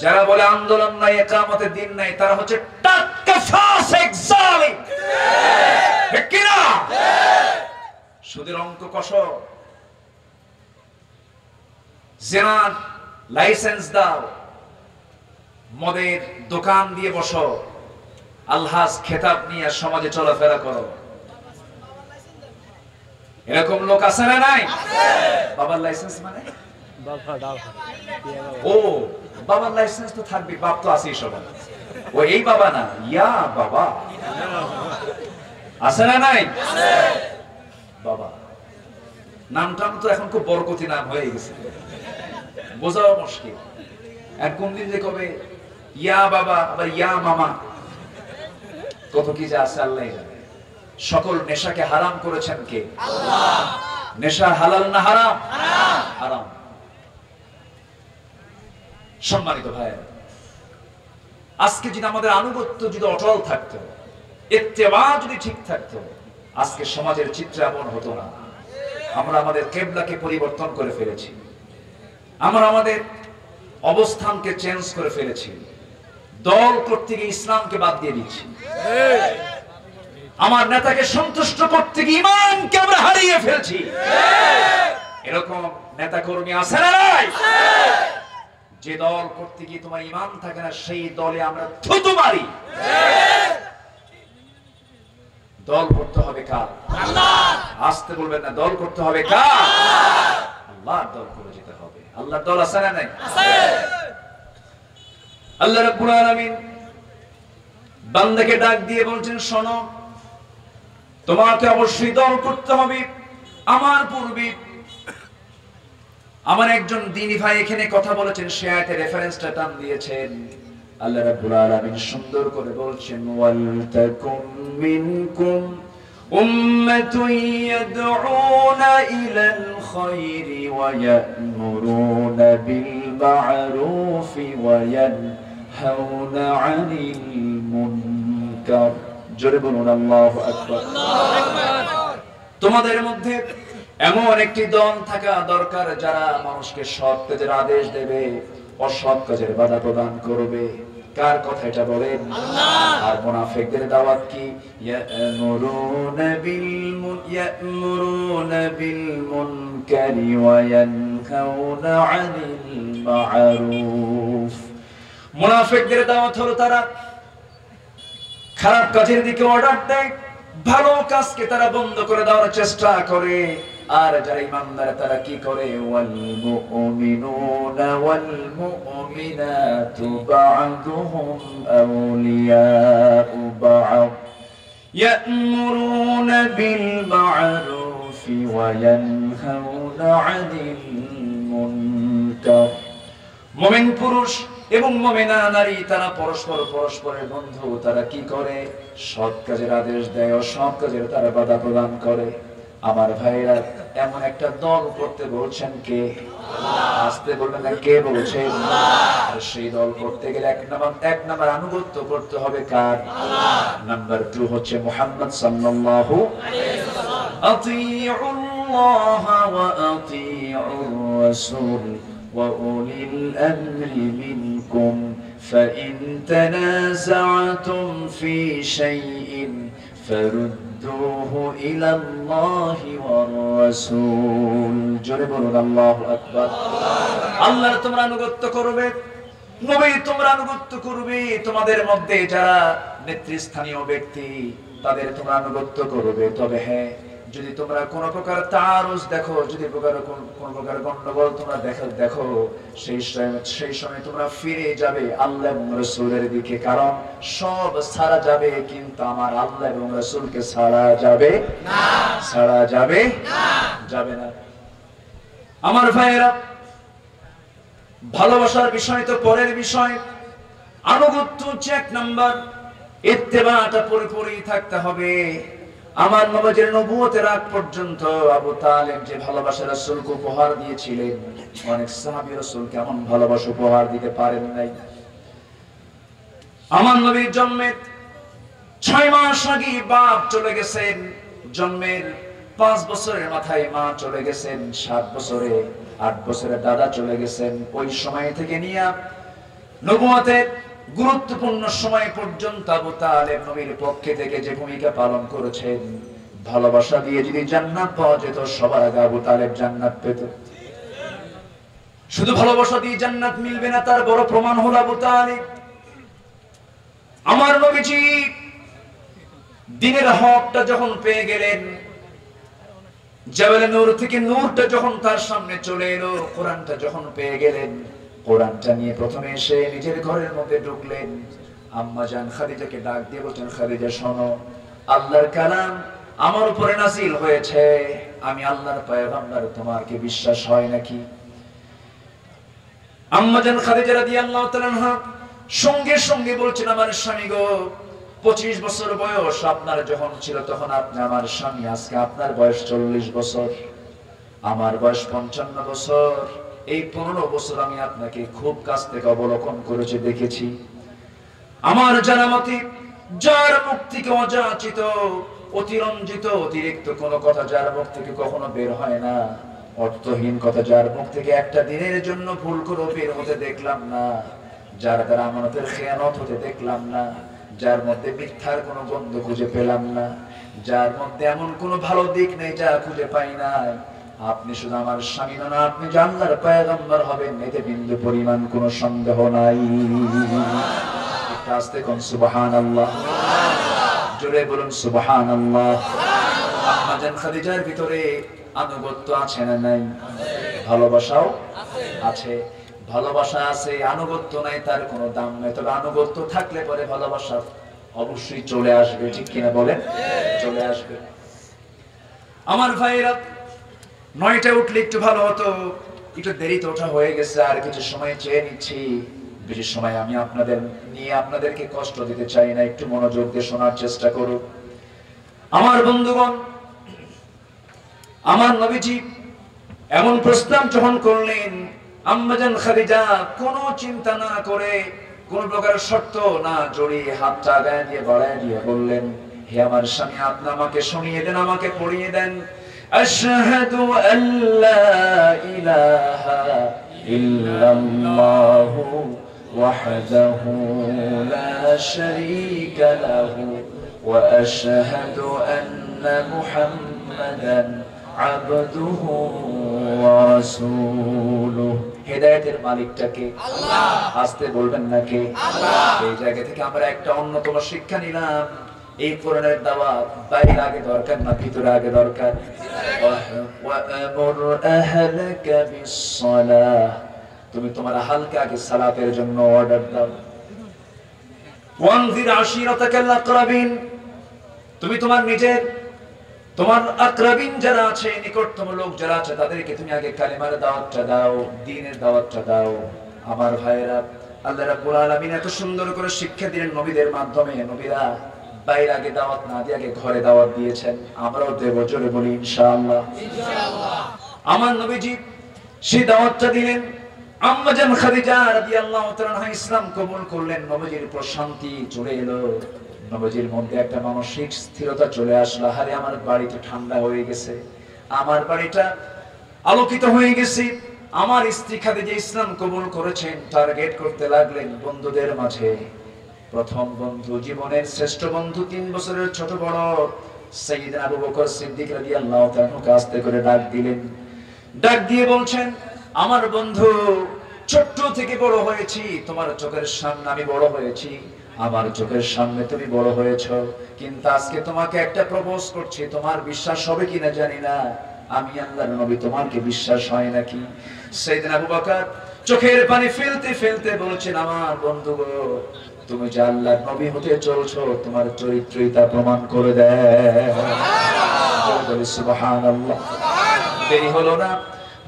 [SPEAKER 1] যারা বলে আন্দোলন নাই, ইকামতের দিন নাই, তারা হচ্ছে টাটকা ফাসিক জালিম। ঠিক কি না? সুদের অঙ্ক কষো, জিনার লাইসেন্স দাও, মদের দোকান দিয়ে বসো, আলহাজ খেতাব নিয়ে সমাজে চলাফেরা করো, এরকম লোক আছে না নাই? বাবার লাইসেন্স মানে ও বাবার লাইসেন্স তো থাকবে, বাপ তো আছেই সবার। ও এই বাবা না, ইয়া বাবা আছে না নাই? বাবা নামটা তো এখন খুব বরকতি নাম হয়ে গেছে, বোঝাও মুশকিল। আর কোন দিন যে কবে ইয়া বাবা আবার ইয়া মামা, কত কি যে আছে আল্লাহ জানে। সকল নেশাকে হারাম করেছেন কে? আল্লাহ। নেশা হালাল না হারাম? হারাম। সম্মানিত ভাই, আজকে যদি আমাদের আনুগত্য যদি অটল থাকতো, ইত্তেবা যদি ঠিক থাকতো, আজকে সমাজের চিত্র এমন হতো না। আমরা আমাদের কিবলাকে পরিবর্তন করে ফেলেছি, আমরা আমাদের অবস্থানকে চেঞ্জ করে ফেলেছি, দল করতে গিয়ে ইসলামকে বাদ দিয়ে দিচ্ছি, আমার নেতাকে সন্তুষ্ট করতে গিয়ে ঈমানকে আমরা হারিয়ে ফেলছি। এরকম নেতা কর্মী আছে না নাই? যে দল করতে গিয়ে তোমার ঈমান থাকে না, সেই দলে আমরা থুতু মারি। দল করতে হবে কার? আল্লাহ। আসতে বলবেন না, দল করতে হবে কার? আল্লাহর দল করে যেতে হবে। আল্লাহর দল আছে না নাই? আছে। আল্লাহ রাব্বুল আলামিন বান্দাকে ডাক দিয়ে বলছেন, শোনো, তোমাকে অবশ্যই দল করতে হবে। আমার পূর্বে আমার একজন দ্বীনী ভাই এখানে কথা বলেছেন, সে আয়াতের রেফারেন্সটা টান দিয়েছেন। আল্লাহ রাব্বুল আলামিন সুন্দর করে বলছেন, ওয়াল তাকুম মিনকুম উম্মাতুন ইয়াদউনা ইলাল খায়রি ওয়া ইয়া'মুরুনা বিল মা'রুফি ওয়া ইয়ানহাউনা 'আনিল মুনকার। জোরে বলুন আল্লাহু আকবার। তোমাদের মধ্যে এমন একটি দল থাকা দরকার যারা মানুষকে সৎ কাজের আদেশ দেবে, অসৎ কাজের বাধা প্রদান করবে। কার কথা এটা বলেন? আল্লাহ। আর মুনাফিকদের দাওয়াত কি? ইয়া'মুরুনা বিল মুনকারি ওয়া ইয়ানহাউনা 'আনিল মা'রুফ। মুনাফিকদের দাওয়াত হলো তারা খারাপ কাজের দিকে অর্ডার দেয়, ভালো কাজকে তারা বন্ধ করে দেওয়ার চেষ্টা করে। আর যারা ঈমানদার তারা কি করে? ওয়াল মুমিনুনা ওয়াল মুমিনাতু বা'দুহুম আউলিয়াউ বা'দ ইয়া'মুরুনা বিল মা'রুফি ওয়া ইয়ানহাউনা 'আনিল মুনকার। মুমিন পুরুষ এবং মুমিনা নারী তারা পরস্পরের বন্ধু। তারা কি করে? সৎ কাজের আদেশ দেয়, অসৎ কাজের তারা বাধা প্রদান করে। আমার ভাইরা, এমন একটা দল করতে বলছেন কে? আল্লাহ। আসতে বলবেন না, কে বলছেন? আল্লাহ। আর সেই দল করতে গেলে এক নাম্বার আনুগত্য করতে হবে কার? আল্লাহ। নাম্বার 2 হচ্ছে মুহাম্মদ সাল্লাল্লাহু আলাইহি ওয়াসাল্লাম। আতিউল্লাহ
[SPEAKER 2] الله وأطيعوا الرسول وأولي الأمر منكم فإن تنازعتم في شيء فردوه إلى الله والرسول জোরে বলুন আল্লাহু আকবার আল্লাহর তোমরা আনুগত্য করবে নবী তোমরা আনুগত্য করবে তোমাদের মধ্যে যারা নেতৃস্থানীয় ব্যক্তি তাদের তোমরা আনুগত্য করবে তবে হ্যাঁ যদি তোমরা কোন প্রকার তারুজ দেখো যদি কোন প্রকার গন্ডগোল তোমরা দেখো সেই সময় তোমরা ফিরে যাবে আল্লাহ এবং রাসূলের দিকে কারণ সব ছাড়া যাবে কিন্তু আমার আল্লাহ এবং রাসূলকে ছাড়া যাবে না ছাড়া যাবে না যাবে না আমার ভাইয়েরা ভালোবাসার বিষয় তো পরের বিষয় আনুগত্য হচ্ছে এক নাম্বার ইত্তেবাটা পুরোপুরি থাকতে হবে আমার নবীর নবুয়তের আগ পর্যন্ত আবু তালেব যে ভালোবাসা রাসূলকে উপহার দিয়েছিলেন অনেক সাহাবী রাসূলকে এমন ভালোবাসা উপহার দিতে পারেন নাই আমার নবীর জন্মের 6 মাস আগে বাপ চলে গেছেন জন্মের 5 বছরের মাথায় মা চলে গেছেন 7 বছরে 8 বছরে দাদা চলে গেছেন ওই সময় থেকে নিয়ে নবুয়তের গুরুত্বপূর্ণ সময় পর্যন্ত আবু তালেব নবীর পক্ষে থেকে যে ভূমিকা পালন করেছেন ভালোবাসা দিয়ে যদি জান্নাত পাওয়া যেত সবার আগে আবু তালেব জান্নাত পেত শুধু ভালোবাসা দিয়ে জান্নাত মিলবে না তার বড় প্রমাণ হলো আবু তালেব আমার নবীজি দিনের হকটা যখন পেয়ে গেলেন জাবালে নূর থেকে নূরটা যখন তার সামনে চলে এলো কোরআনটা যখন পেয়ে গেলেন কোরআনটা নিয়ে প্রথমে এসে নিজের ঘরের মধ্যে ঢুকলেন আম্মা জান খাদিজাকে ডাক দিয়ে বলছেন খাদিজা শোনো আল্লাহর কালাম আমার উপরে নাযিল হয়েছে আমি আল্লাহর পয়গম্বর তোমার কি বিশ্বাস হয় নাকি আম্মা জান খাদিজা রাদিয়াল্লাহু তাআলা আনহা সঙ্গে সঙ্গে বলছেন আমার স্বামী গো 25 বছর বয়স আপনার যখন ছিল তখন আপনি আমার স্বামী আজকে আপনার বয়স 40 বছর আমার বয়স 55 বছর এই 15 বছর আমি আপনাকে খুব কাছ থেকে অবলোকন করেছি দেখেছি আমার জানামতে যার মুখ থেকে অযাচিত অতিরঞ্জিত অতিরিক্ত কোনো কথা যার মুখ থেকে কখনো বের হয় না অর্থহীন কথা যার মুখ থেকে একটা দিনের জন্য ভুল করে বের হতে দেখলাম না যার দ্বারা আমানতের খেয়ানত হতে দেখলাম না যার মধ্যে মিথ্যার কোনো গন্ধ খুঁজে পেলাম না যার মধ্যে এমন কোনো ভালো দিক নেই যা খুঁজে পাই নাই আপনি শুধু আমার স্বামী না আপনি আল্লাহর পয়গম্বর হবেন এতে বিন্দু পরিমাণ কোনো সন্দেহ নাই একটু আস্তে কোন সুবহানাল্লাহ জোরে বলুন সুবহানাল্লাহ আম্মা জান খাদিজার ভিতরে আনুগত্য আছে না নাই ভালোবাসাও আছে ভালোবাসা আছে আনুগত্য নাই তার কোনো দাম নাই তবে আনুগত্য থাকলে পরে ভালোবাসা অবশ্যই চলে আসবে ঠিক কিনা বলেন চলে আসবে আমার ভাইরা 9টায় উঠলে একটু ভালো হতো একটু দেরিতে ওঠা হয়ে গেছে আর কিছু সময় চেয়ে নিচ্ছি বেশি সময় আমি আপনাদেরকে কষ্ট দিতে চাই না একটু মনোযোগ দিয়ে শোনার চেষ্টা করুন আমার বন্ধুগণ আমার নবীজি এমন প্রস্তাব যখন করলেন আম্মা জান খাদিজা কোনো চিন্তা না করে কোন প্রকার শর্ত না জড়িয়ে হাতটা গায়ে দিয়ে বাড়ায় দিয়ে বললেন হে আমার স্বামী আপনি আমাকে শুনিয়ে দেন আমাকে পড়িয়ে দেন আশহাদু আল্লা ইলাহা ইল্লাল্লাহু ওয়াহদাহু লা শারীকা লাহু ওয়া আশহাদু আন্না মুহাম্মাদান আবদুহু ওয়া রাসূলুহু হেদায়েতের মালিকটাকে আল্লাহ আস্তে বলবেন না কে আল্লাহ এই জায়গা থেকে আমরা একটা অন্যতম শিক্ষা নিলাম এই কোরআনের দাওয়াত বাইরে আগে দরকার না ভিতরে আগে দরকার ওয়া আমুর আহলাকা বিস-সালাহ তুমি তোমার আহলকে আগে সালাতের জন্য অর্ডার দাও ওয়ানজির আশিরাতাকাল আকরাবিন তুমি তোমার আকরাবিন যারা আছে নিকটতম লোক যারা আছে তাদেরকে তুমি আগে কালিমার দাওয়াতটা দাও দ্বীনের দাওয়াতটা দাও আমার ভাইয়েরা আল্লাহ রাব্বুল আলামিন এত সুন্দর করে শিক্ষা দিলেন নবীদের মাধ্যমে নবীরা বাইরে আগে দাওয়াত না দিয়ে আগে ঘরে দাওয়াত দিয়েছেন আমরাও দেব জোরে বলি ইনশাআল্লাহ ইনশাআল্লাহ আমার নবীজি সেই দাওয়াতটা দিলেন আম্মা জান খাদিজা রাদিয়াল্লাহু তাআলা আনহা ইসলাম কবুল করলেন নবীজির প্রশান্তি চলে এলো নবীজির মধ্যে একটা মানসিক স্থিরতা চলে আসলো আরে আমার বাড়িতে ঠান্ডা হয়ে গেছে আমার বাড়িটা আলোকিত হয়ে গেছে। আমার স্ত্রী খাদিজা ইসলাম কবুল করেছেন। টার্গেট করতে লাগলেন বন্ধুদের মাঝে। প্রথম বন্ধু, জীবনের শ্রেষ্ঠ বন্ধু, 3 বছরের ছোট বড় সাইয়েদনা আবু বকর সিদ্দিক রাদিয়াল্লাহু তাআলা আস্তে করে ডাক দিলেন। ডাক দিয়ে বলছেন, আমার বন্ধু, ছোট্ট থেকে বড় হয়েছি, তোমার চোখের সামনে আমি বড় হয়েছি, আমার চোখের সামনে তুমি বড় হয়েছো, কিন্তু আজকে তোমাকে একটা প্রপোজ করছি, তোমার বিশ্বাস হবে কিনা জানি না, আমি আল্লাহর নবী, তোমার কি বিশ্বাস হয় নাকি? সাইয়েদনা আবু বকর চোখের পানি ফেলতে ফেলতে বলছেন, আমার বন্ধু গো, তুমি যে আল্লাহর নবী হতে চলছো, তোমার চরিত্রই তা প্রমাণ করে দেয়। সুবহানাল্লাহ। দেরি হলো না,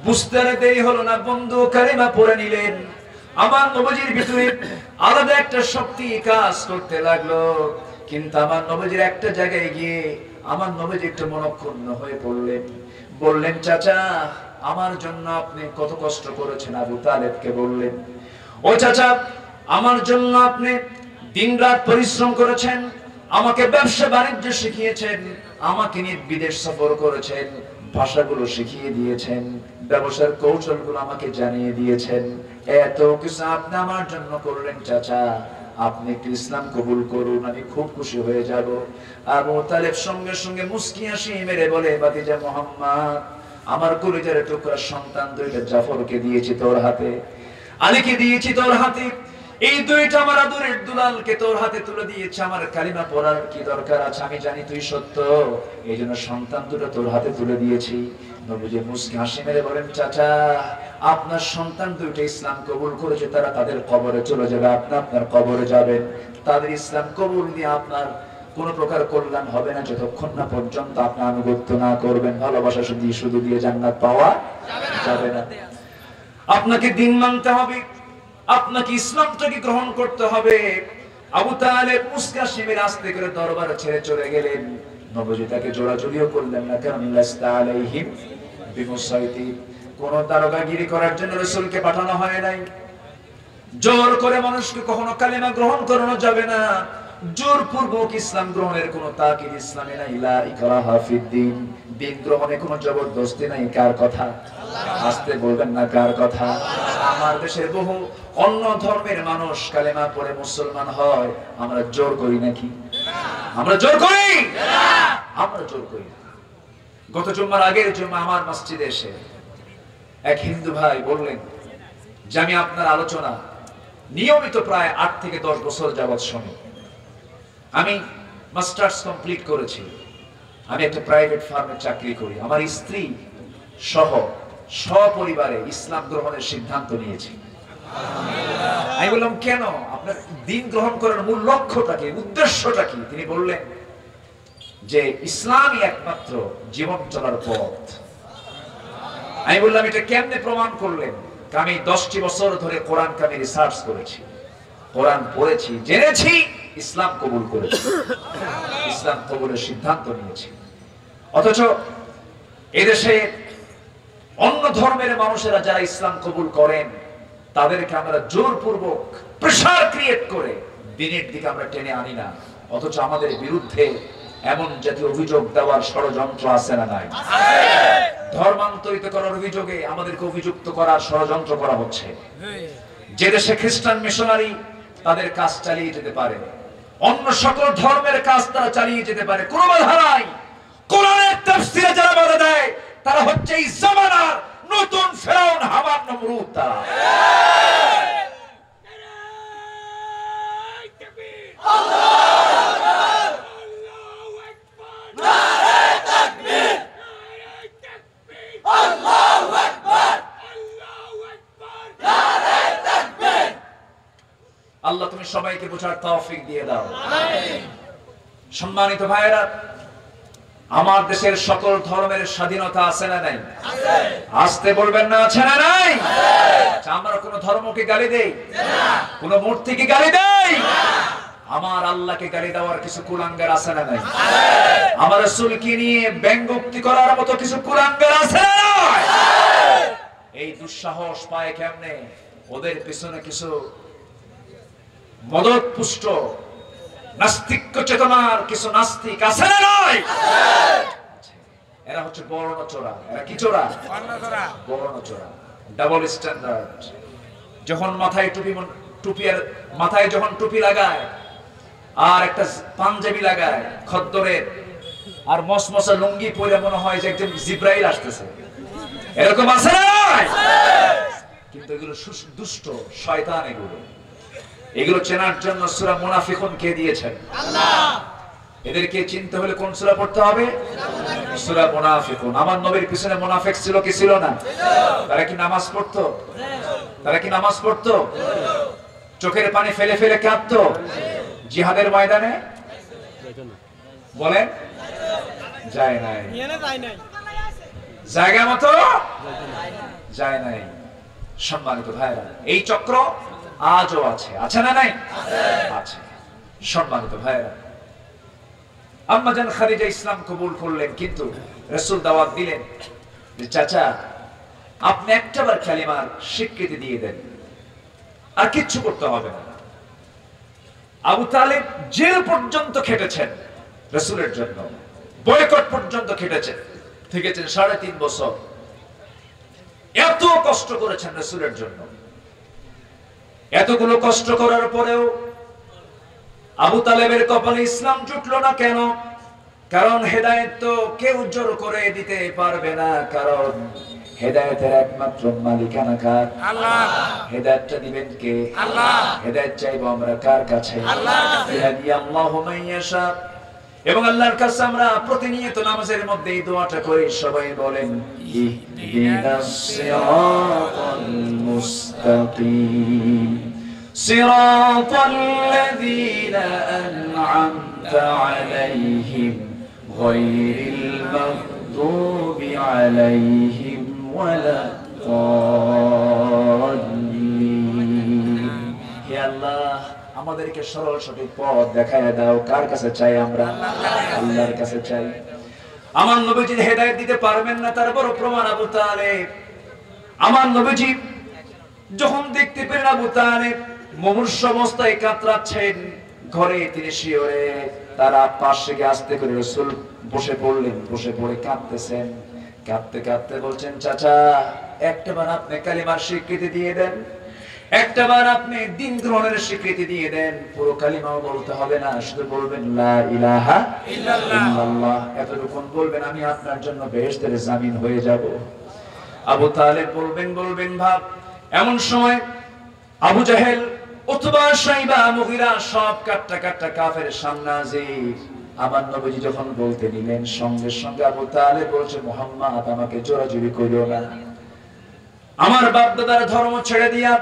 [SPEAKER 2] বুঝতে দেরি হলো না, বন্ধু কালিমা পড়ে নিলেন। আমার নবীজির ভিতরে আলাদা একটা শক্তি কাজ করতে লাগলো। কিন্তু আমার নবীজির একটা জায়গায় গিয়ে আমার নবীজি একটু মনক্ষুণ্ণ হয়ে পড়লেন। বললেন, চাচা, আমার জন্য আপনি কত কষ্ট করেছেন। আবু তালেবকে বললেন, ও চাচা, আমার জন্য আপনি দিনরাত পরিশ্রম করেছেন, আমাকে ব্যবসা বাণিজ্য শিখিয়েছেন, আমাকে নিয়ে বিদেশ সফর করেছেন, ভাষাগুলো শিখিয়ে দিয়েছেন, ব্যবসার কৌশলগুলো আমাকে জানিয়ে দিয়েছেন, এত কিছু আপনি আমার জন্য করলেন। চাচা, আপনি একটু ইসলাম কবুল করুন, আমি খুব খুশি হয়ে যাব। আবু তালেব সঙ্গে সঙ্গে মুস্কি হাসি মেরে বলে, ভাতিজা মুহাম্মদ, আমার কলিজার টুকরা সন্তান দুইটা, জাফরকে দিয়েছি তোর হাতে, আলীকে দিয়েছি তোর হাতে, এই দুইটা আমার আদরের দুলালকে তোর হাতে তুলে দিয়েছে। আমার কালিমা পড়ার কি দরকার আছে? আমি জানি তুই সত্য, এই জন্য সন্তান দুটো তোর হাতে তুলে দিয়েছি। নবীজি মুস্কি হাসি মেরে বলেন, চাচা, আপনার সন্তান দুইটা ইসলাম কবুল করেছে, তারা তাদের কবরে চলে যাবে, আপনি আপনার কবরে যাবেন। তাদের ইসলাম কবুল নিয়ে আপনার কোন প্রকার কল্যাণ হবে না, যতক্ষণ না পর্যন্ত আপনি আনুগত্য না করবেন। ভালোবাসা শুধু দিয়ে জান্নাত পাওয়া যাবে না। আপনাকে দিন মানতে হবে, আপনাকে ইসলামটাকে গ্রহণ করতে হবে। আবু তালেব মুস্কি হাসি মেরে আস্তে করে দরবার ছেড়ে চলে গেলেন। নবীজি তাকে জোড়াজুড়িও করলেন না, কারণ লাস্তা আলাইহিম বিমুসাইতির, কোন দারোগাগিরি করার জন্য রাসূলকে পাঠানো হয় নাই। জোর করে মানুষকে কখনো কালিমা গ্রহণ করানো যাবে না। জোরপূর্বক ইসলাম গ্রহণের কোনো তাকিদ ইসলামে নাই। লা ইকরাহা ফিদ্দিন, দিন গ্রহণে কোনো জবরদস্তি নাই। কার কথা? আস্তে বলবেন না, কার কথা? আমার দেশের বহু অন্য ধর্মের মানুষ কালেমা পড়ে মুসলমান হয়, আমরা জোর করি নাকি? আমরা জোর করি? আমরা জোর করি না। গত জুম্মার আগের জুম্মা আমার মসজিদে এসে এক হিন্দু ভাই বললেন যে, আমি আপনার আলোচনা নিয়মিত প্রায় 8 থেকে 10 বছর যাবৎ শুনি। আমি মাস্টার্স কমপ্লিট করেছি, আমি একটা প্রাইভেট ফার্মে চাকরি করি, আমার স্ত্রী সহ সপরিবারে ইসলাম গ্রহণের সিদ্ধান্ত নিয়েছি। আমি বললাম, কেন? আপনার দিন গ্রহণ করার মূল লক্ষ্যটা কি, উদ্দেশ্যটা কি? তিনি বললেন যে ইসলামই একমাত্র জীবন চলার পথ। আমি বললাম, এটা কেমনে প্রমাণ করলেন? আমি 10টি বছর ধরে কোরআনকে আমি রিসার্চ করেছি, কোরআন পড়েছি, জেনেছি, ইসলাম কবুল করেছি, ইসলাম কবুলের সিদ্ধান্ত নিয়েছি। অথচ এদেশে অন্য ধর্মের মানুষেরা যারা ইসলাম কবুল করেন, তাদেরকে আমরা জোরপূর্বক প্রেসার ক্রিয়েট করে দিনের দিকে আমরা টেনে আনি না। অথচ আমাদের বিরুদ্ধে এমন জাতীয় অভিযোগ দেওয়ার ষড়যন্ত্র আছে না নাই? ধর্মান্তরিত করার অভিযোগে আমাদেরকে অভিযুক্ত করার ষড়যন্ত্র করা হচ্ছে। যে দেশে খ্রিস্টান মিশনারি তাদের কাজ চালিয়ে যেতে পারে, অন্য সকল ধর্মের কাজ তারা চালিয়ে যেতে পারে, কোনো বাধা নাই। কোরআনের তাফসীরে যারা বাধা দেয়, তারা হচ্ছে এই জামানার নতুন ফেরাউন, হামান, নমরুদ। তারা আল্লাহ তুমি সবাইকে বোঝার তৌফিক দিয়ে দাও। সম্মানিত ভাইয়েরা, আমার দেশের সকল ধর্মের স্বাধীনতা আছে না নাই? আসতে বলবেন না, আছে না নাই? আমরা কোন ধর্মকে গালি দেই? কোন মূর্তিকে গালি দেই? আমার আল্লাহকে গালি দেওয়ার কিছু কুলাঙ্গার আছে না নাই? আমার রাসূলকে নিয়ে ব্যঙ্গোক্তি করার মতো কিছু কুলাঙ্গার আছে না নাই? এই দুঃসাহস পায় কেমনে? ওদের পিছনে কিছু মদতপুষ্ট নাস্তিক চেতনার কিছু নাস্তিক আছে না নাই? এরা হচ্ছে বর্ণচোরা। এরা কি চোরা? বর্ণচোরা, ডাবল স্ট্যান্ডার্ড। যখন মাথায় মাথায় যখন টুপি লাগায় আর একটা পাঞ্জাবি লাগায় খদ্দরের আর মসমসা লুঙ্গি পরে মনে হয় যে একজন জিব্রাইল আসতেছে, এরকম আছে না? কিন্তু এগুলো দুষ্ট শয়তান। এগুলো চেনার জন্য সূরা মুনাফিকুন কে দিয়েছেন? আল্লাহ। এদেরকে চিনতে হলে কোন সূরা পড়তে হবে? সূরা মুনাফিকুন। আমার নবীর পিছনে মুনাফিক ছিল কি ছিল না? তারা কি নামাজ পড়তো? তারা কি নামাজ পড়তো? চোখের পানি ফেলে ফেলে কাঁদতো জিহাদের ময়দানে? বলেন, যায় নাই। জায়গা মতো যায় নাই। সম্মানিত ভাইরা, এই চক্র আজও আছে, আছে না নাই? আছে। সম্মানিত ভাইরা, আম্মা জান খাদিজা ইসলাম কবুল করলেন, কিন্তু রাসূল দাওয়াত দিলেন যে চাচা আপনি একটাবার কালিমার স্বীকৃতি দিয়ে দেন, আর কিচ্ছু করতে হবে না। আবু তালেব জেল পর্যন্ত খেটেছেন রাসূলের জন্য, বয়কট পর্যন্ত খেটেছেন, থেকেছেন 3.5 বছর। এত কষ্ট করেছেন রাসূলের জন্য। এতগুলো কষ্ট করার পরেও আবু তালেবের কপালে ইসলাম জুটলো না কেন? কারণ হেদায়েত তো কেউ জোর করে দিতে পারবে না, কারণ হেদায়েতের একমাত্র মালিকানা কার? আল্লাহ। হেদায়েতটা দিবেন কে? আল্লাহ। হেদায়েত চাইবো আমরা কার কাছে? আল্লাহর কাছে। ইয়াহদিয়াল্লাহু মান ইয়াশা। এবং আল্লাহর কাছে আমরা প্রতিনিয়ত নামাজের মধ্যে এই দোয়াটা করি, সবাই বলেন ইহদিনাস সিরাতাল মুস্তাকিম সিরাতাল্লাযীনা আন'আমতা আলাইহিম গায়রিল মাগদুবি আলাইহিম ওয়ালাদ-দাল্লিন। হে আল্লাহ, আমাদেরকে সরল সঠিক পথ দেখায় দাও। কার কাছে চাই আমরা? আল্লাহর কাছে চাই। আমার নবীজি হেদায়েত দিতে পারবেন না, তার বড় প্রমাণ আবু তালেব। আমার নবীজি যখন দেখতে পেলেন আবু তালেব মুমূর্ষু অবস্থায় কাতরাচ্ছেন, ঘরে তিনি শিওরে তার পাশে গিয়ে আস্তে করে রাসূল বসে পড়লেন। বসে পড়ে কাঁদতেছেন, কাঁদতে কাঁদতে বলছেন চাচা একটাবার আপনি কালিমার স্বীকৃতি দিয়ে দেন, একটাবার আপনি দিন গ্রহণের স্বীকৃতি দিয়ে দেন। পুরো কালিমাও বলতে হবে না, শুধু বলবেন লা ইলাহা ইল্লাল্লাহ। এতটুকুন বলবেন, আমি আপনার জন্য বেহেশতের জামিন হয়ে যাব। আবু তালেব বলবেন ভাব। এমন সময় আবু জাহেল, উতবা, শাইবা, মুগীরা সব কাট্টা কাফের সামনে হাজির। আমার নবীজি যখন বলতে নিলেন, সঙ্গে সঙ্গে আবু তালেব বলছে মুহাম্মদ আমাকে জোরাজুরি করিও না। আমার বাপ দাদার ধর্ম ছেড়ে দিয়া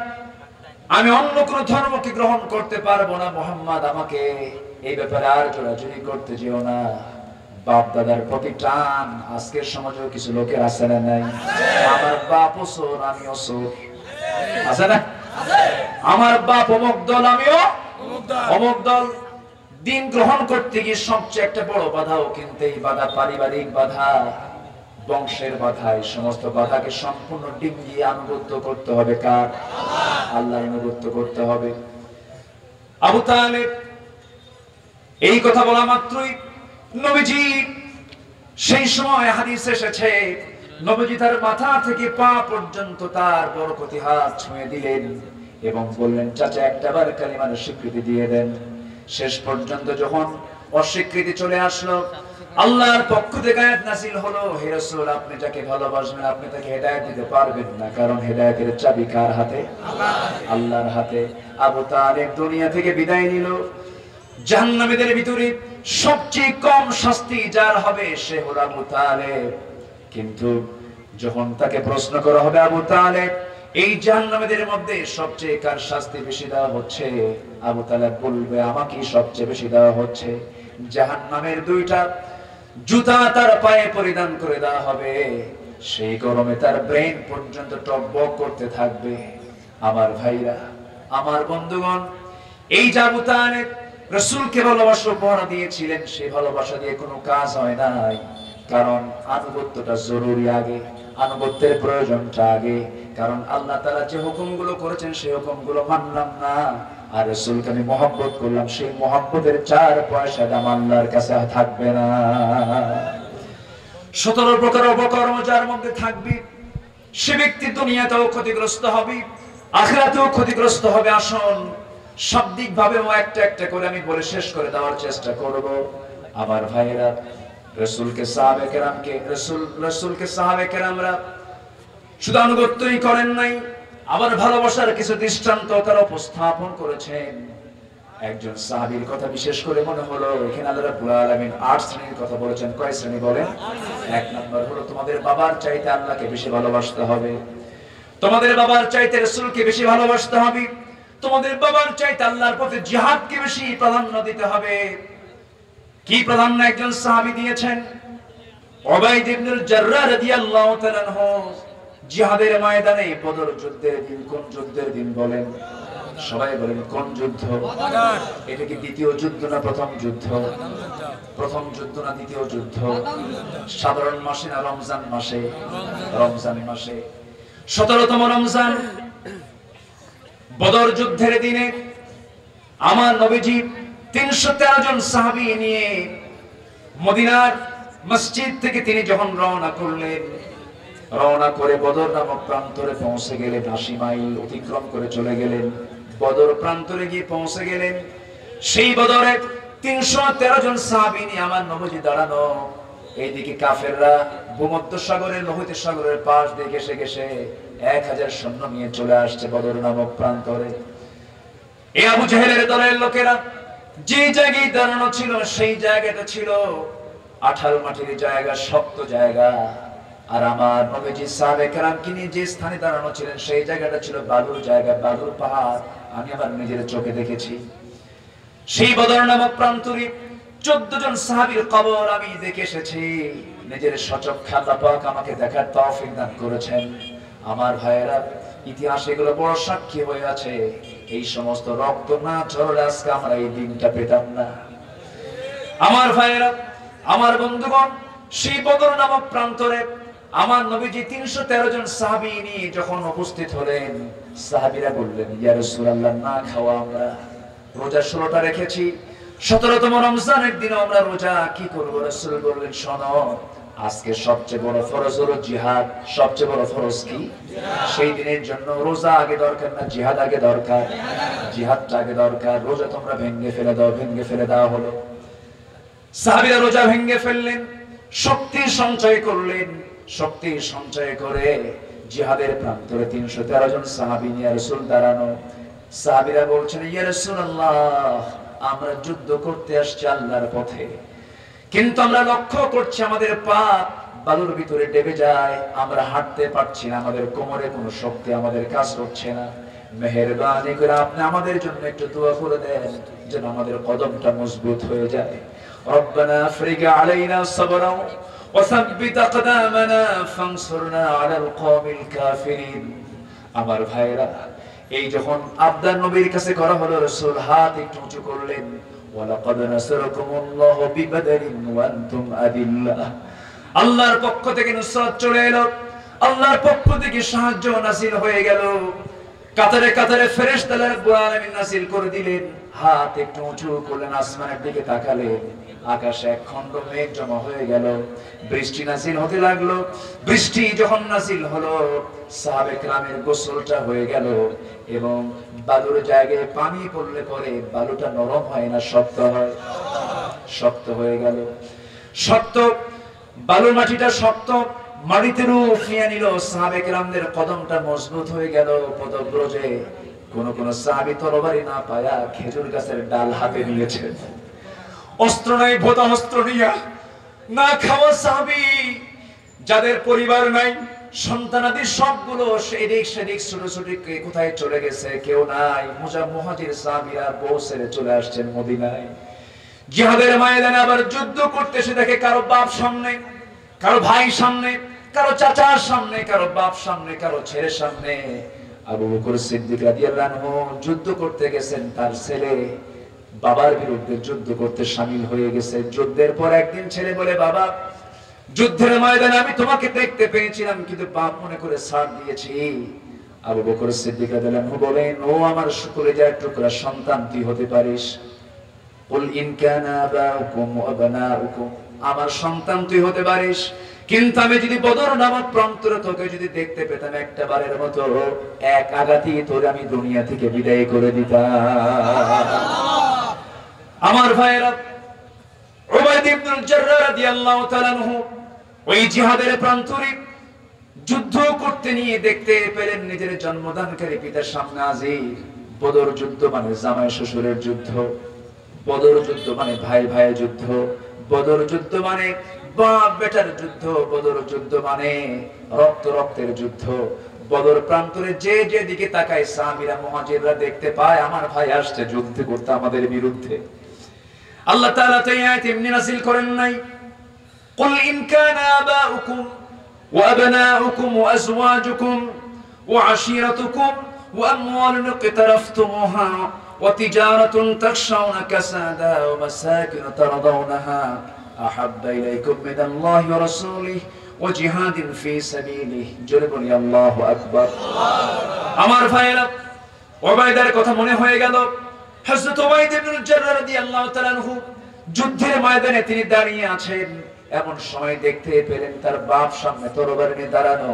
[SPEAKER 2] আমি অন্য কোন ধর্মকে গ্রহণ করতে পারবো না। মুহাম্মদ আমাকে এই ব্যাপারে আর জোরাজুরি করতে যেও না। বাপ দাদার প্রতি টান আজকের সমাজেও কিছু লোকের আছে না নাই? আমার বাপ ওসর, আমিও ওসর, আছে না? আমার বাপ অমুক দল, আমিও অমুক দল। দিন গ্রহণ করতে গিয়ে সবচেয়ে একটা বড় বাধাও কিন্তু এই বাধা, পারিবারিক বাধা, বংশের বাধা। এই সমস্ত বাধাকে সম্পূর্ণ ডিঙ্গিয়ে আনুগত্য করতে হবে কার? আল্লাহর আনুগত্য করতে হবে। আবু তালেব এই কথা বলা মাত্রই নবীজি, সেই সময় হাদিস এসেছে, নবীজি তার মাথা থেকে পা পর্যন্ত তার বরকতি হাত ছুঁয়ে দিলেন এবং বললেন চাচা একটাবার কালিমার স্বীকৃতি দিয়ে দেন। শেষ পর্যন্ত যখন অস্বীকৃতি চলে আসলো, আল্লাহর পক্ষ থেকে আয়াত নাযিল হলো, হে রাসূল আপনি যাকে ভালোবাসবেন আপনি তাকে হেদায়েত দিতে পারবেন না, কারণ হেদায়েতের চাবি কার হাতে? আল্লাহর হাতে। আবু তালেব দুনিয়া থেকে বিদায় নিল। জাহান্নামীদের ভিতরে সবচেয়ে কম শাস্তি যার হবে সে হলো আবু তালেব। কিন্তু যখন তাকে প্রশ্ন করা হবে আবু তালেব এই জাহান্নামীদের মধ্যে সবচেয়ে কার শাস্তি বেশি দেওয়া হচ্ছে, আবু তালেব বলবে আমাকে সবচেয়ে বেশি দেওয়া হচ্ছে। জাহান্নামের 2টা জুতা তার পায়ে পরিধান করে দেওয়া হবে, সেই গরমে তার ব্রেন পর্যন্ত টকবক করতে থাকবে। আমার ভাইরা, আমার বন্ধুগণ, এই যে আবু তালেব রাসূলকে ভালোবাসা উপহার দিয়েছিলেন, সেই ভালোবাসা দিয়ে কোনো কাজ হয় নাই, কারণ আনুগত্যটা জরুরি আগে, আনুগত্যের প্রয়োজনটা আগে। কারণ আল্লাহ তাআলা যে হুকুমগুলো করেছেন সেই হুকুমগুলো মানলাম না, আর রাসূলকে আমি মহব্বত করলাম, সেই মহব্বতের 4 পয়সা দাম আল্লাহর কাছে থাকবে না। 17 প্রকার অপকর্ম যার মধ্যে থাকবে সে ব্যক্তি দুনিয়াতেও ক্ষতিগ্রস্ত হবে, আখিরাতেও ক্ষতিগ্রস্ত হবে। আসুন শাব্দিক ভাবে একটা একটা করে আমি বলে শেষ করে দেওয়ার চেষ্টা করব। আমার ভাইয়েরা, রাসূলকে সাহাবে কেরামকে রাসূলকে সাহাবে কেরামরা শুধু আনুগত্যই করেন নাই, আবার ভালোবাসার কিছু দৃষ্টান্ত তারা উপস্থাপন করেছেন। একজন সাহাবীর কথা বিশেষ করে মনে হলো এখানে আল্লাহ রাব্বুল আলামিন 8 শ্রেণীর কথা বলেছেন। কয় শ্রেণী বলেন? 1 নম্বর হলো তোমাদের বাবার চাইতে আল্লাহকে বেশি ভালোবাসতে হবে, তোমাদের বাবার চাইতে রাসূলকে বেশি ভালোবাসতে হবে, তোমাদের বাবার চাইতে আল্লাহর পথে জিহাদকে বেশি প্রাধান্য দিতে হবে। কি প্রাধান্য একজন সাহাবী দিয়েছেন? উবাইদ ইবনুল জাররাহ রাদিয়াল্লাহু তাআলা আনহু জিহাদের ময়দানে বদর যুদ্ধের দিন, কোন যুদ্ধের দিন বলেন? সবাই বলেন কোন যুদ্ধ? এটা কি দ্বিতীয় যুদ্ধ না প্রথম যুদ্ধ? প্রথম যুদ্ধ না দ্বিতীয় যুদ্ধ? সাধারণ মাসে না রমজান মাসে? রমজান মাসে 17তম রমজান বদর যুদ্ধের দিনে আমার নবীজি 313 জন সাহাবী নিয়ে মদিনার মসজিদ থেকে তিনি যখন রওনা করলেন, রওনা করে বদর নামক প্রান্তরে পৌঁছে গেলেন। 80 মাইল অতিক্রম করে চলে গেলেন, বদর প্রান্তরে গিয়ে পৌঁছে গেলেন। সেই বদরে 313 জন সাহাবী নিয়ে আমার নবীজি দাঁড়ানো। এইদিকে কাফেররা ভূমধ্য সাগরের লোহিত সাগরের পাশ দিয়ে ঘেঁষে ঘেঁষে 1000 সৈন্য নিয়ে চলে আসছে বদর নামক প্রান্তরে। এই আবু জাহেলের দলের লোকেরা যে জায়গায় দাঁড়ানো ছিল সেই জায়গাটা ছিল আঠাল মাটির জায়গা, শক্ত জায়গা। আর আমার নবীজি সাহাবে কেরামকে নিয়ে যে স্থানে দাঁড়ানো ছিলেন সেই জায়গাটা ছিল বালুর জায়গা, বালুর পাহাড়। আমি আমার নিজের চোখে দেখেছি। সেই বদর নামক প্রান্তরে 14 জন সাহাবীর কবর আমি দেখে এসেছি। নিজের সচক্ষে আল্লাহ পাক আমাকে দেখার তৌফিক দান করেছেন। আমার ভাইয়েরা, ইতিহাস এগুলো বড় সাক্ষী হয়ে আছে। এই সমস্ত রক্ত না ঝরলে আজকে আমরা এই দিনটা পেতাম না। আমার ভাইয়েরা, আমার বন্ধুগণ, সেই বদর নামক প্রান্তরে আমার নবীজি 313 জন সাহাবী নিয়ে যখন উপস্থিত হলেন, সাহাবীরা বললেন, ইয়া রাসূলুল্লাহ, না খাওয়া আমরা রোজা 16টা রেখেছি, 17তম রমজানের দিনে আমরা রোজা কি করব? রাসূল বললেন, শোনো, আজকে সবচেয়ে বড় ফরজ হলো জিহাদ। সবচেয়ে বড় ফরজ কি? সেই দিনের জন্য রোজা আগে দরকার না জিহাদ আগে দরকার? জিহাদটা আগে দরকার। রোজা তোমরা ভেঙে ফেলে দাও। ভেঙে ফেলে দেওয়া হলো। সাহাবীরা রোজা ভেঙে ফেললেন, শক্তি সঞ্চয় করলেন। শক্তি সঞ্চয় করে জিহাদের প্রান্তরে 313 জন সাহাবী নিয়ে রাসূল দাঁড়ানো। সাহাবীরা বলছেন, ইয়া রাসূলুল্লাহ, আমরা যুদ্ধ করতে আসছি আল্লাহর পথে, কিন্তু আমরা লক্ষ্য করছি আমাদের পা বালুর ভিতরে ডেবে যায়, আমরা হাঁটতে পারছি না, আমাদের কোমরে কোনো শক্তি আমাদের কাজ করছে না। মেহেরবানি করে আপনি আমাদের জন্য একটু দোয়া করে দেন যেন আমাদের কদমটা মজবুত হয়ে যায়। রব্বানা আফরিগ আলাইনা সাবরা ওয়া সাব্বিত আকদামানা ফানসুরনা আলাল কওমিল কাফিরিন। আমার ভাইরা, এই যখন আবদার নবীর কাছে করা হলো, রাসূল হাত একটু উঁচু করলেন। ওয়ালাকাদ নাসারাকুমুল্লাহু বিবাদরিন ওয়া আনতুম আদিল্লাহ। আল্লাহর পক্ষ থেকে নুসরাত চলে এলো, আল্লাহর পক্ষ থেকে সাহায্য নাযিল হয়ে গেল। কাতারে কাতারে ফেরেশতারা রব্বুল আলামিন নাযিল করে দিলেন। হাত একটু উঁচু করলেন, আসমানের দিকে তাকালেন, আকাশে এক খণ্ড মেঘ জমা হয়ে গেল, বৃষ্টি নাযিল হতে লাগলো। বৃষ্টি যখন নাযিল হলো, সাহাবে কেরামের গোসলটা হয়ে গেল এবং বালুর জায়গায় পানি পড়লে পরে বালুটা নরম হয় না, শক্ত হয়? শক্ত হয়ে গেল। শক্ত বালুর মাটিটা শক্ত মাটিতে রূপ নিয়ে নিল। সাহাবে কেরামদের কদমটা মজবুত হয়ে গেল। পদব্রজে কোন কোন সাহাবী তরবারি না পায়া খেজুর গাছের ডাল হাতে নিয়েছে। অস্ত্র নাই, ভোতা অস্ত্র নিয়া না খাওয়া সাহাবী, যাদের পরিবার নাই, সন্তানাদি সবগুলো এদিক সেদিক ছোটাছুটি কোথায় চলে গেছে, কেউ নাই। মুহাজির সাহাবীরা বউ ছেড়ে চলে আসছেন মদিনায়। জিহাদের ময়দানে আবার যুদ্ধ করতে এসে দেখে কারো বাপ সামনে, কারো ভাই সামনে, কারো চাচার সামনে, কারো বাপ সামনে, কারো ছেলের সামনে। আবু বকর সিদ্দিক রাদিয়াল্লাহু আনহু যুদ্ধ করতে গেছেন, তার ছেলে বাবার বিরুদ্ধে যুদ্ধ করতে শামিল হয়ে গেছে। যুদ্ধের পর একদিন ছেলে বলে, বাবা, যুদ্ধের ময়দানে আমি তোমাকে দেখতে পেয়েছিলাম, কিন্তু বাপ মনে করে ছাড় দিয়েছি। আবু বকর সিদ্দিক রাদিয়াল্লাহু আনহু বলেন, ও আমার কলিজার টুকরা সন্তান, তুই হতে পারিস। কুল ইন কানা আবাউকুম ওয়া আবনাউকুম, আমার সন্তান তুই হতে পারিস, কিন্তু আমি যদি বদর নামক প্রান্তরে তোকে যদি দেখতে পেতাম একটা বারের মতো, এক আঘাতেই তোরে আমি দুনিয়া থেকে বিদায় করে দিতাম। আমার ভাইরা, উবাইদ ইবনুল জাররাহ রাদিয়াল্লাহু তাআলা আনহু ওই জিহাদের প্রান্তরে যুদ্ধ করতে নিয়ে দেখতে পেলেন নিজের জন্মদানকারী পিতার সামনে হাজির। বদর যুদ্ধ মানে জামাই শ্বশুরের যুদ্ধ, বদর যুদ্ধ মানে ভাই ভাইয়ের যুদ্ধ, বদর যুদ্ধ মানে বাপ বেটার যুদ্ধ, বদর যুদ্ধ মানে রক্ত রক্তের যুদ্ধ। বদর প্রান্তরে যে যে দিকে তাকায় সাহাবীরা মুহাজিররা দেখতে পায় আমার ভাই আসছে যুদ্ধ করতে আমাদের বিরুদ্ধে। আল্লাহ তাআলা তাই আয়াত এমনি নাযিল করেন নাই, কুল ইন কানা আবাউকুম ওয়া আবনাউকুম ওয়া আজওয়াজুকুম ওয়া আশীরাতুকুম ওয়া আমওয়ালুন ইqtaraftumuha ওয়া তিজারাতুন তাখশাউনা কাসাদা ওয়া মাসাকিন তারদাউনাহা আহাব্বা ইলাইকুম মিনাল্লাহি ওয়া রাসূলিহি ওয়া জিহাদিন ফি সাবিলিহি। জোরে বলি আল্লাহু আকবার। আমার ভাইরা, উবাইদার কথা মনে হয়ে গেল। হযরত উবাইদ ইবনুল জাররাহ রাদিয়াল্লাহু তাআলা আনহু যুদ্ধের ময়দানে তিনি দাঁড়িয়ে আছেন। এমন সময় দেখতে পেলেন তার বাপ সামনে তরবারি নিয়ে দাঁড়ানো।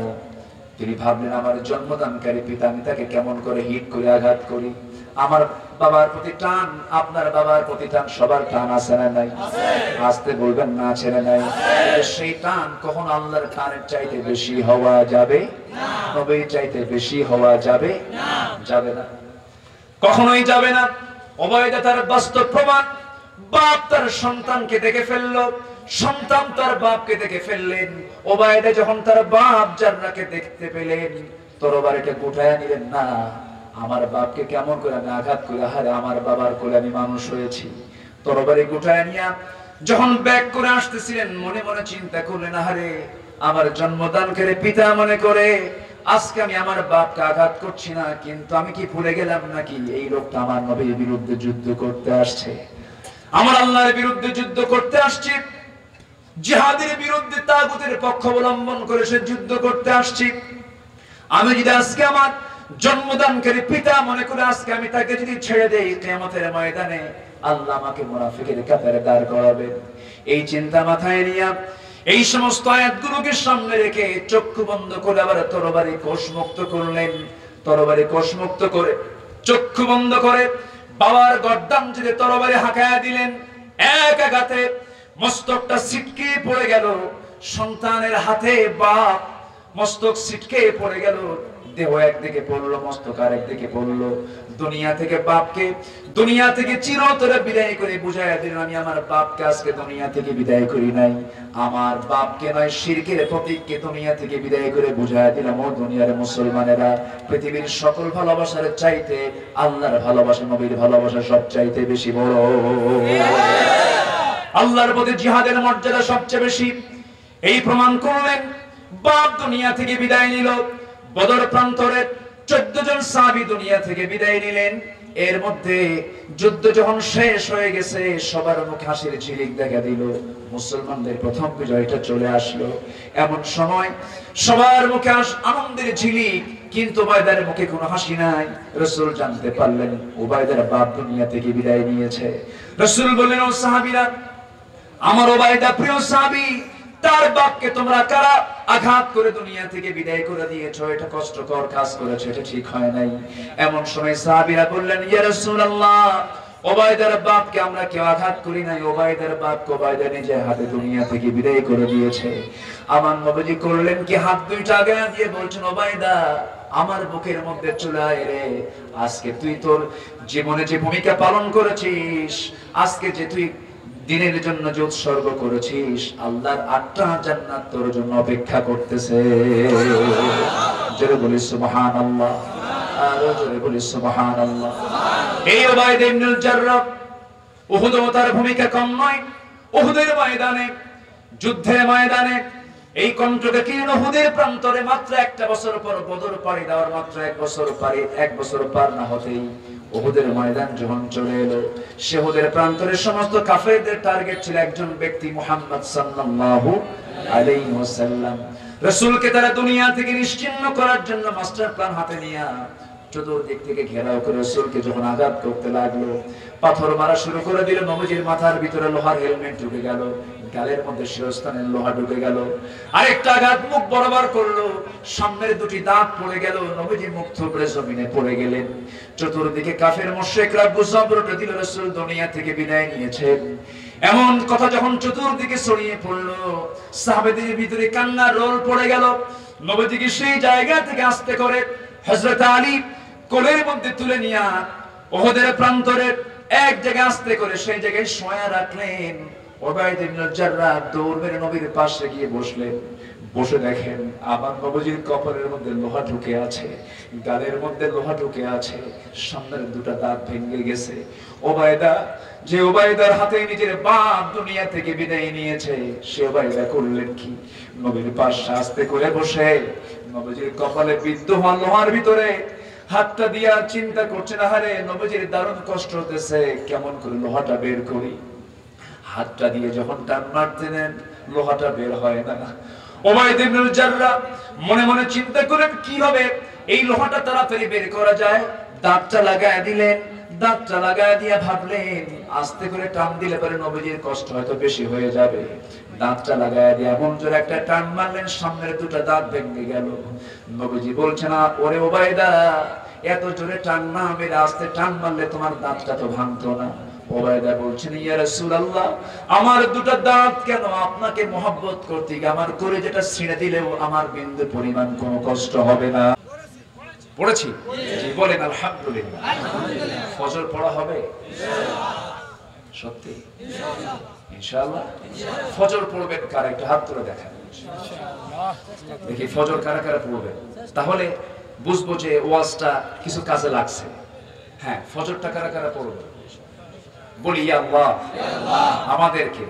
[SPEAKER 2] তিনি ভাবলেন আমার জন্মদানকারী পিতা, আমি তাকে কেমন করে হিট করে আঘাত করি। আমার বাবার প্রতি টান, আপনার বাবার প্রতি টান, সবার টান আছে না নাই? আসতে বলবেন না, ছেড়ে নাই। সেই টান কখন আল্লাহর টানের চাইতে বেশি হওয়া যাবে না, নবীর চাইতে বেশি হওয়া যাবে না, যাবে না, কখনোই যাবে না। উবাইদা তার বাস্তব প্রমাণ। বাপ তার সন্তানকে দেখে ফেললো, সন্তান তার বাপকে দেখে ফেললেন। উবাইদা যখন তার বাপ জাররাহকে দেখতে পেলেন, তরবারিটা গুটায়া নিলেন। না, আমার বাপকে কেমন করে আমি আঘাত করে, হারে আমার বাবার কোলে আমি মানুষ হয়েছি। তরবারি গুটায়া নিয়া যখন ব্যাক করে আসতেছিলেন, মনে মনে চিন্তা করলেন, হারে আমার জন্মদানকারী পিতা মনে করে আজকে আমি আমার বাপকে আঘাত করছি না, কিন্তু আমি কি ভুলে গেলাম নাকি এই লোকটা আমার নবীর বিরুদ্ধে যুদ্ধ করতে আসছে, আমার আল্লাহর বিরুদ্ধে যুদ্ধ করতে আসছে, জিহাদের বিরুদ্ধে তাগুতের পক্ষ অবলম্বন করে সে যুদ্ধ করতে আসছে। আমি যদি আজকে আমার জন্মদানকারী পিতা মনে করে আজকে আমি তাকে যদি ছেড়ে দেই, কিয়ামতের ময়দানে আল্লাহ আমাকে মুনাফিকের কাতারে দাঁড় করাবেন। এই চিন্তা মাথায় নিয়ে এই সমস্ত আয়াতগুলোকে সামনে রেখে চক্ষু বন্ধ করে আবার তরবারি কোষমুক্ত করলেন। তরবারি কোষমুক্ত করে চক্ষু বন্ধ করে বাবার গর্দান যদি তরবারি হাঁকায়া দিলেন, এক আঘাতে মস্তকটা ছিটকে পড়ে গেল। সন্তানের হাতে বাপ মস্তক ছিটকে পড়ে গেল। দেহ একদিকে পড়লো, মস্তক আরেকদিকে পড়লো। দুনিয়া থেকে বাপকে, দুনিয়া থেকে চিরতরে বিদায় করে বুঝাইয়া দিলেন, আমি আমার বাপকে আজকে দুনিয়া থেকে বিদায় করি নাই, আমার বাপকে নয় শিরকের প্রতীককে দুনিয়া থেকে বিদায় করে বুঝাইয়া দিলাম। ও দুনিয়ার মুসলমানেরা, পৃথিবীর সকল ভালোবাসার চাইতে আল্লাহর ভালোবাসা, নবীর ভালোবাসা সব চাইতে বেশি বড়। আল্লাহর প্রতি জিহাদের মর্যাদা সবচেয়ে বেশি। এই প্রমাণ করলেন। বাপ দুনিয়া থেকে বিদায় নিল। বদর প্রান্তরে 14 জন সাহাবী দুনিয়া থেকে বিদায় নিলেন। এর মধ্যে যুদ্ধ যখন শেষ হয়ে গেছে, সবার মুখে হাসির ঝিলিক দেখা দিল। মুসলমানদের প্রথম বিজয়টা চলে আসলো। এমন সময় সবার মুখে আনন্দের ঝিলিক, কিন্তু উবাইদার মুখে কোনো হাসি নাই। রাসূল জানতে পারলেন উবাইদার বাপ দুনিয়া থেকে বিদায় নিয়েছে। রাসূল বললেন, ও সাহাবীরা, আমার উবাইদা প্রিয় সাহাবী, তার বাপকে তোমরা কারা আঘাত করে দুনিয়া থেকে বিদায় করে দিয়েছো? এটা কষ্টকর কাজ করেছো, এটা ঠিক হয় নাই। এমন সময় সাহাবীরা বললেন, ইয়া রাসূলুল্লাহ, উবাইদার বাপকে আমরা কেউ আঘাত করি নাই, উবাইদার বাপকে উবাইদা নিজে হাতে দুনিয়া থেকে বিদায় করে দিয়েছে। আমার নবীজি করলেন কি, হাত দুইটা আগে দিয়ে বলছেন, উবাইদা আমার বুকের মধ্যে চলে আয় রে। আজকে তুই তোর জীবনে যে ভূমিকা পালন করেছিস, আজকে যে তুই দিনের জন্য যে উৎসর্গ করেছিস, আল্লাহর 8টা জান্নাত তোর জন্য অপেক্ষা করতেছে। জোরে বলি সুবহানাল্লাহ, আর জোরে বলি সুবহানাল্লাহ। এই উবাইদ ইবনুল জাররাহ, উহুদ তার ভূমিকা কম নয়। উহুদের ময়দানে, যুদ্ধের ময়দানে, এই কণ্ঠকীর্ণ উহুদের প্রান্তরে মাত্র 1টা বছর পর বদর পাড়ি দেওয়ার মাত্র 1 বছর পার না হতেই উহুদের ময়দান যখন চলে এলো, সে উহুদের প্রান্তরের সমস্ত কাফেরদের টার্গেট ছিল একজন ব্যক্তি, মুহাম্মদ সাল্লাল্লাহু আলাইহি ওয়াসাল্লাম। রাসূলকে তারা দুনিয়া থেকে নিশ্চিহ্ন করার জন্য মাস্টার প্ল্যান হাতে নিয়ে চতুর্দিক থেকে ঘেরাও করে রাসূলকে যখন আঘাত করতে লাগলো, পাথর মারা শুরু করে দিল। নবীজির মাথার ভিতরে লোহার হেলমেট ঢুকে গেল, গালের মধ্যে শিরস্থানের লোহা ঢুকে গেল। আরেকটা আঘাত মুখ বরাবর করলো, সামনের দুটি দাঁত পড়ে গেল। নবীজি মুখ থুবড়ে জমিনে পড়ে গেলেন। চতুর্দিকে কাফের মুশরিকরা গুজব রটে দিল রাসূল দুনিয়া থেকে বিদায় নিয়েছেন। এমন কথা যখন চতুর্দিকে ছড়িয়ে পড়লো, সাহাবাদের ভিতরে কান্নার রোল পড়ে গেল। নবীজিকে সেই জায়গা থেকে আস্তে করে হযরত আলী কোলের মধ্যে তুলে নিয়ে উহুদের প্রান্তরে এক জায়গায় আস্তে করে সেই জায়গায় শোয়া রাখলেন। উবাইদা ইবনে জাররাহ দৌড় মেরে নবীর পাশে গিয়ে বসলেন। বসে দেখেন আমার নবীজির কপালের মধ্যে লোহা ঢুকে আছে, গালের মধ্যে লোহা ঢুকে আছে, সামনের দুটো দাঁত ভেঙে গেছে। উবাইদা, যে উবাইদার হাতে নিজের বাপ দুনিয়া থেকে বিদায় নিয়েছে, সে উবাইদা করলেন কি? নবীর পাশে আস্তে করে বসে নবীজির কপালে বিদ্ধ হওয়া লোহার ভিতরে হাতটা দিয়া চিন্তা করছেন, আহারে নবীজির দারুণ কষ্ট হতেছে, কেমন করে লোহাটা বের করি। হাতটা দিয়ে যখন টান মারতেন লোহাটা বের হয় না। উবাইদা ইবনে জাররাহ মনে মনে চিন্তা করেন কিভাবে এই লোহাটা তাড়াতাড়ি বের করা যায়। দাঁতটা লাগায় দিলেন, দাঁতটা লাগায় দিয়া ভাবলেন আস্তে করে টান দিলে পরে নবীজির কষ্ট হয়তো বেশি হয়ে যাবে। দাঁতটা লাগায় দিয়ে এমন জোরে একটা টান মারলেন, সামনের দুটো দাঁত ভেঙে গেল। নবীজি বলছে না, ওরে উবাইদা এত জোরে টান না মেরে আস্তে টান মারলে তোমার দাঁতটা তো ভাঙতো না। উবাইদা বলছেন, ইয়া রাসূলুল্লাহ আমার দুটো দাঁত কেন, আপনাকে মহব্বত করতে গিয়ে আমার করে যেটা ছিঁড়ে দিলেও আমার বিন্দু পরিমাণ কোনো কষ্ট হবে না। পড়েছি জি বলেন আলহামদুলিল্লাহ। ফজর পড়া হবে সত্যি ইনশাআল্লাহ। ফজর পড়বেন কারা, একটু হাত তুলে দেখান দেখি ফজর কারা কারা পড়বেন, তাহলে বুঝবো যে ওয়াজটা কিছু কাজে লাগছে। হ্যাঁ ফজরটা কারা কারা পড়বেন বলি, ইয়া আল্লাহ আমাদেরকে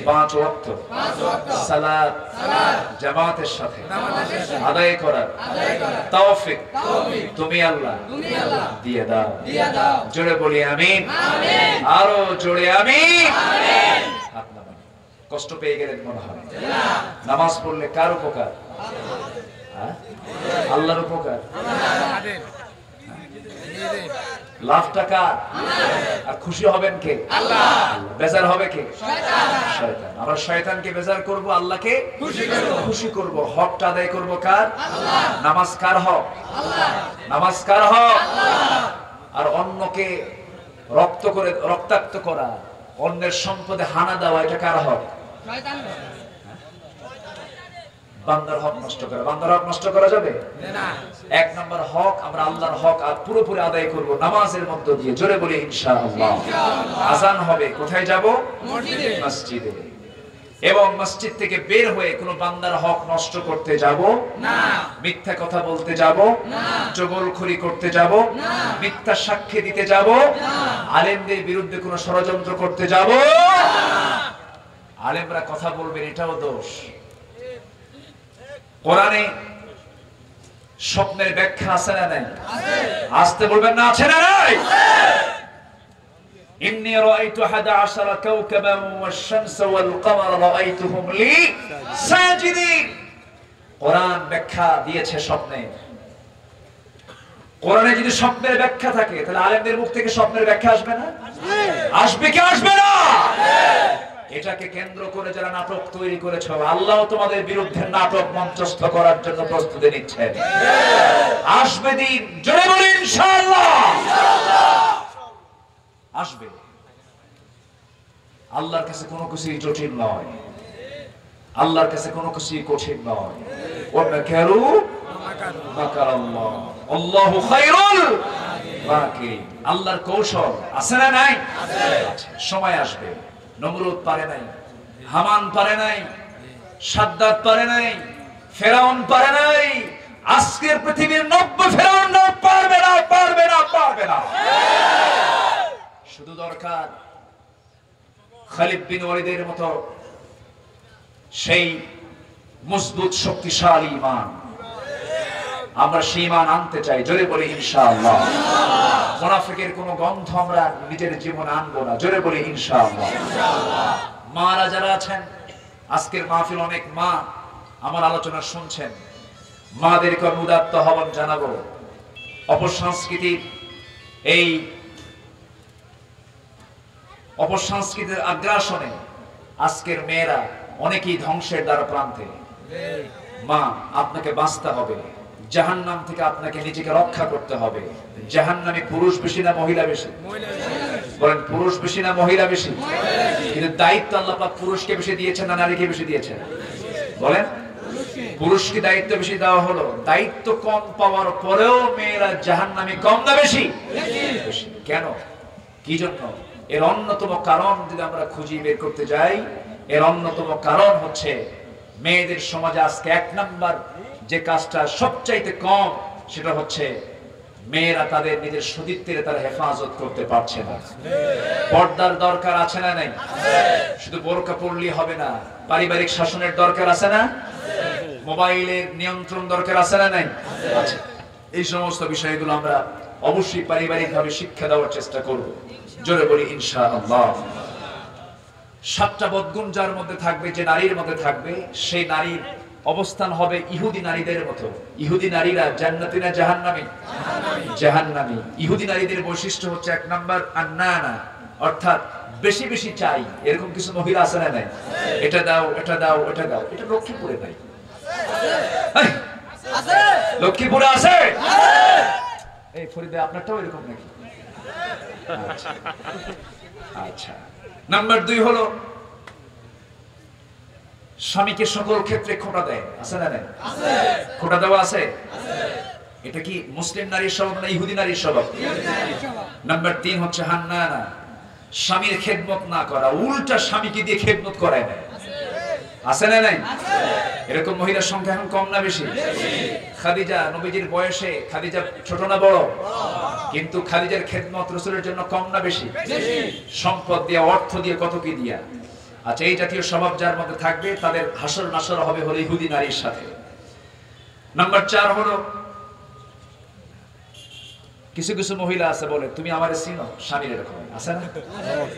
[SPEAKER 2] 5 ওয়াক্ত সালাত জামাতের সাথে আদায় করার তৌফিক তুমি আল্লাহ দিয়ে দাও। জোরে বলি আমিন, আরো জোরে আমিন। হাত নামান। কষ্ট পেয়ে গেলেন মনে হয়? নামাজ পড়লে কার উপকার? আল্লাহর উপকার। লাভটা কার? আর খুশি হবেন কে? আল্লাহ। বেজার হবে কে? শয়তান। আমরা শয়তানকে বেজার করব, আল্লাহকে খুশি করব। হকটা আদায় করব কার? আল্লাহ। নামাজ কার হক? আল্লাহ। নামাজ কার হক? আল্লাহ। আর অন্যকে রক্তাক্ত করা, অন্যের সম্পদে হানা দেওয়া, এটা কার হক? শয়তান। বান্দার হক নষ্ট করা। বান্দার হক নষ্ট করা যাবে না। 1 নম্বর হক আমরা আল্লাহর হক আর পুরোপুরি আদায় করব নামাজের মধ্য দিয়ে। জোরে বলি ইনশাআল্লাহ। আযান হবে, কোথায় যাব? মসজিদে। মসজিদে। এবং মসজিদ থেকে বের হয়ে কোনো বান্দার হক নষ্ট করতে যাব না, মিথ্যা কথা বলতে যাব না, চগলখড়ি করতে যাব না, মিথ্যা সাক্ষী দিতে যাব না, আলেমদের বিরুদ্ধে কোনো ষড়যন্ত্র করতে যাব না। আলেমরা কথা বলবেন এটাও দোষ। কোরআনে স্বপ্নের ব্যাখ্যা আছে না নাই? আসতে বলবেন না, আছে না নাই? ইন্নী রাআইতু 11 কাওকাবান ওয়াশ-শামসা ওয়াল-কমারা রাআইতুহুম লি সাজিদিন। কোরআন ব্যাখ্যা দিয়েছে স্বপ্নে। কোরআনে যদি স্বপ্নের ব্যাখ্যা থাকে তাহলে আলেমদের মুখ থেকে স্বপ্নের ব্যাখ্যা আসবে না? আসবে কি আসবে না? এটাকে কেন্দ্র করে যারা নাটক তৈরি করেছে, আল্লাহ তোমাদের বিরুদ্ধে নাটক মঞ্চস্থ করার জন্য প্রস্তুতি নিচ্ছেন। আসবে দিন, জোরে বলি ইনশাআল্লাহ। আসবে। আল্লাহর কাছে কোনো কিছুই জটিল নয়, আল্লাহর কাছে কোনো কিছুই কঠিন নয়। ওয়া মাকারু মাকারাল্লাহ আল্লাহু খায়রুল মাকিরিন। আল্লাহর কৌশল আছে না নাই? আছে। সময় আসবে। নমরুদ পারে নাই, হামান পারে নাই, সাদ্দাত পারে নাই, ফেরাউন পারে নাই। আজকের পৃথিবীর 90 ফেরাউন পারবে না, পারবে না, পারবে না। শুধু দরকার খালিদ বিন ওয়ালিদের মতো সেই মজবুত শক্তিশালী ঈমান। আমরা সেই ঈমান আনতে চাই। জোরে বলি ইনশাআল্লাহ। মুনাফিকের কোনো গন্ধ আমরা নিজের জীবনে আনবো না। জোরে বলি ইনশাআল্লাহ। মারা যারা আছেন, আজকের মাহফিল অনেক মা আমার আলোচনা শুনছেন, মাদেরকে আমি উদাত্ত আহ্বান জানাবো। অপসংস্কৃতির এই অপসংস্কৃতির আগ্রাসনে আজকের মেয়েরা অনেকেই ধ্বংসের দ্বারা প্রান্তে। মা, আপনাকে বাঁচতে হবে, জাহান্নাম থেকে আপনাকে নিজেকে রক্ষা করতে হবে। জাহান্নামে পুরুষ বেশি না মহিলা বেশি? বলেন, পুরুষ বেশি না মহিলা বেশি? কিন্তু দায়িত্ব আল্লাহ পাক পুরুষকে বেশি দিয়েছেন না নারীকে বেশি দিয়েছেন? বলেন, পুরুষকে দায়িত্ব বেশি দেওয়া হলো, দায়িত্ব কম পাওয়ার পরেও মেয়েরা জাহান্নামে কম না বেশি? বেশি। কেন, কি জন্য? এর অন্যতম কারণ যদি আমরা খুঁজে বের করতে যাই, এর অন্যতম কারণ হচ্ছে মেয়েদের সমাজে আজকে এক নাম্বার যে কাজটা সবচাইতে কম, সেটা হচ্ছে মেয়েরা তাদের নিজের সতীত্বের তারা হেফাজত করতে পারছে না। পর্দার দরকার আছে না নাই? শুধু বোরকা পরলেই হবে না, পারিবারিক শাসনের দরকার আছে না? মোবাইলের নিয়ন্ত্রণ দরকার আছে না নাই? আছে। এই সমস্ত বিষয়গুলো আমরা অবশ্যই পারিবারিকভাবে শিক্ষা দেওয়ার চেষ্টা করব। জোরে বলি ইনশাআল্লাহ। 7টা বদগুণ যার মধ্যে থাকবে, যে নারীর মধ্যে থাকবে, সেই নারীর অবস্থান হবে ইহুদি নারীদের মতো। ইহুদি নারীরা জান্নাতি না জাহান্নামী? জাহান্নামী। ইহুদি নারীদের বৈশিষ্ট্য হচ্ছে 1 নাম্বার আন্নানা, অর্থাৎ বেশি বেশি চাই। এরকম কিছু মহিলা আছে না নাই? এটা দাও, এটা দাও, এটা দাও। এটা লক্ষ্মীপুরে নাই?
[SPEAKER 3] আছে।
[SPEAKER 2] লক্ষ্মীপুরে আছে? এই ফরিদে আপনারটাও এরকম নাকি? আচ্ছা আচ্ছা। নাম্বার 2 হলো স্বামীকে সকল ক্ষেত্রে খোঁটা দেয়। আছে না নাই? আছে। খোঁটা দেওয়া আছে? আছে। এটা কি মুসলিম নারীর স্বভাব না ইহুদি নারীর স্বভাব? নাম্বার 3 হচ্ছে হান্নানা, স্বামীর খেদমত না করা, উল্টা স্বামীকে দিয়ে খেদমত করায় না। আছে না নাই? এরকম মহিলার সংখ্যা এখন কম না বেশি? খাদিজা নবীজির বয়সে, খাদিজা ছোট না বড়? কিন্তু খাদিজার খেদমত রাসূলের জন্য কম না বেশি? সম্পদ দিয়ে, অর্থ দিয়ে, কত কি দিয়া। আচ্ছা, এই জাতীয় স্বভাব যার মধ্যে থাকবে তাদের হাসর নাসর হবে হলো ইহুদি নারীর সাথে। নাম্বার 4 হলো কিছু কিছু মহিলা আছে বলে, তুমি আমারে চিনো? স্বামীর এরকম আছে না?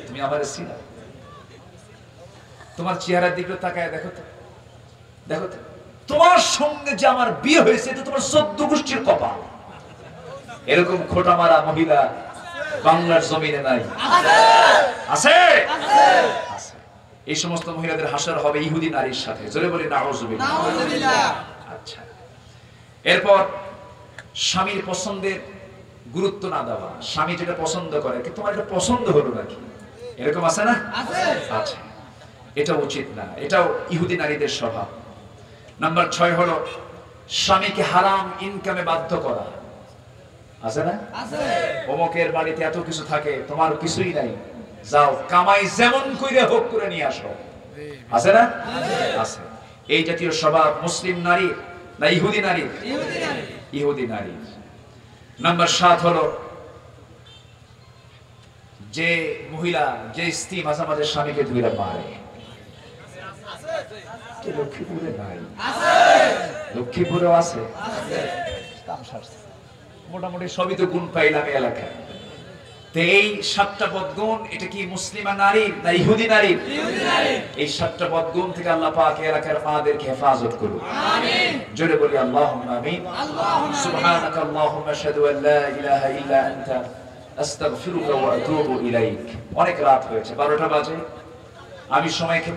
[SPEAKER 2] তুমি আমারে চিনো? তোমার চেহারার দিকে তাকায় দেখো তো, দেখো তো, তোমার সঙ্গে যে আমার বিয়ে হয়েছে এটা তোমার 14 গোষ্ঠীর কপাল। এরকম খোঁটা মারা মহিলা বাংলার জমিনে নাই? আছে। আছে। এই সমস্ত মহিলাদের হাসর হবে ইহুদি নারীর সাথে। জোরে বলি নাউজুবিল্লাহ। আচ্ছা, এরপর স্বামীর পছন্দের গুরুত্ব না দেওয়া। স্বামী যেটা পছন্দ করে, কিন্তু তোমার এটা পছন্দ হলো নাকি? এরকম আছে না? আছে। এটা উচিত না, এটাও ইহুদি নারীদের স্বভাব। নাম্বার 6 হলো স্বামীকে হারাম ইনকামে বাধ্য করা। আছে না? আছে। অমুকের বাড়িতে এত কিছু থাকে, তোমার কিছুই নাই, যাও কামাই যেমন কইরা হোক করে নিয়ে আসো। আছে না? আছে। এই জাতীয় স্বভাব মুসলিম নারীর না ইহুদি নারীর? ইহুদি নারীর। নাম্বার 7 হলো যে মহিলা, যে স্ত্রী মাঝে মাঝে স্বামীকে ধুইরা মারে। লক্ষ্মীপুরে নাই? লক্ষ্মীপুরেও আছে। মোটামুটি সবই তো গুণ পাইলাম এলাকায়। তো এই 7টা বদগুণ, এটা কি মুসলিমা নারীর না ইহুদি নারীর? এই 7টা বদগুণ থেকে আল্লাহ পাক এলাকার মাদেরকে হেফাজত করুন। আমিন। জোরে বলি আল্লাহুম্মা আমিন। সুবহানাকা আল্লাহুম্মা আশহাদু আল লা ইলাহা ইল্লা আনতা আস্তাগফিরুকা ওয়া আতুবু ইলাইক। অনেক রাত হয়েছে, 12টা বাজে। আমি সময়কে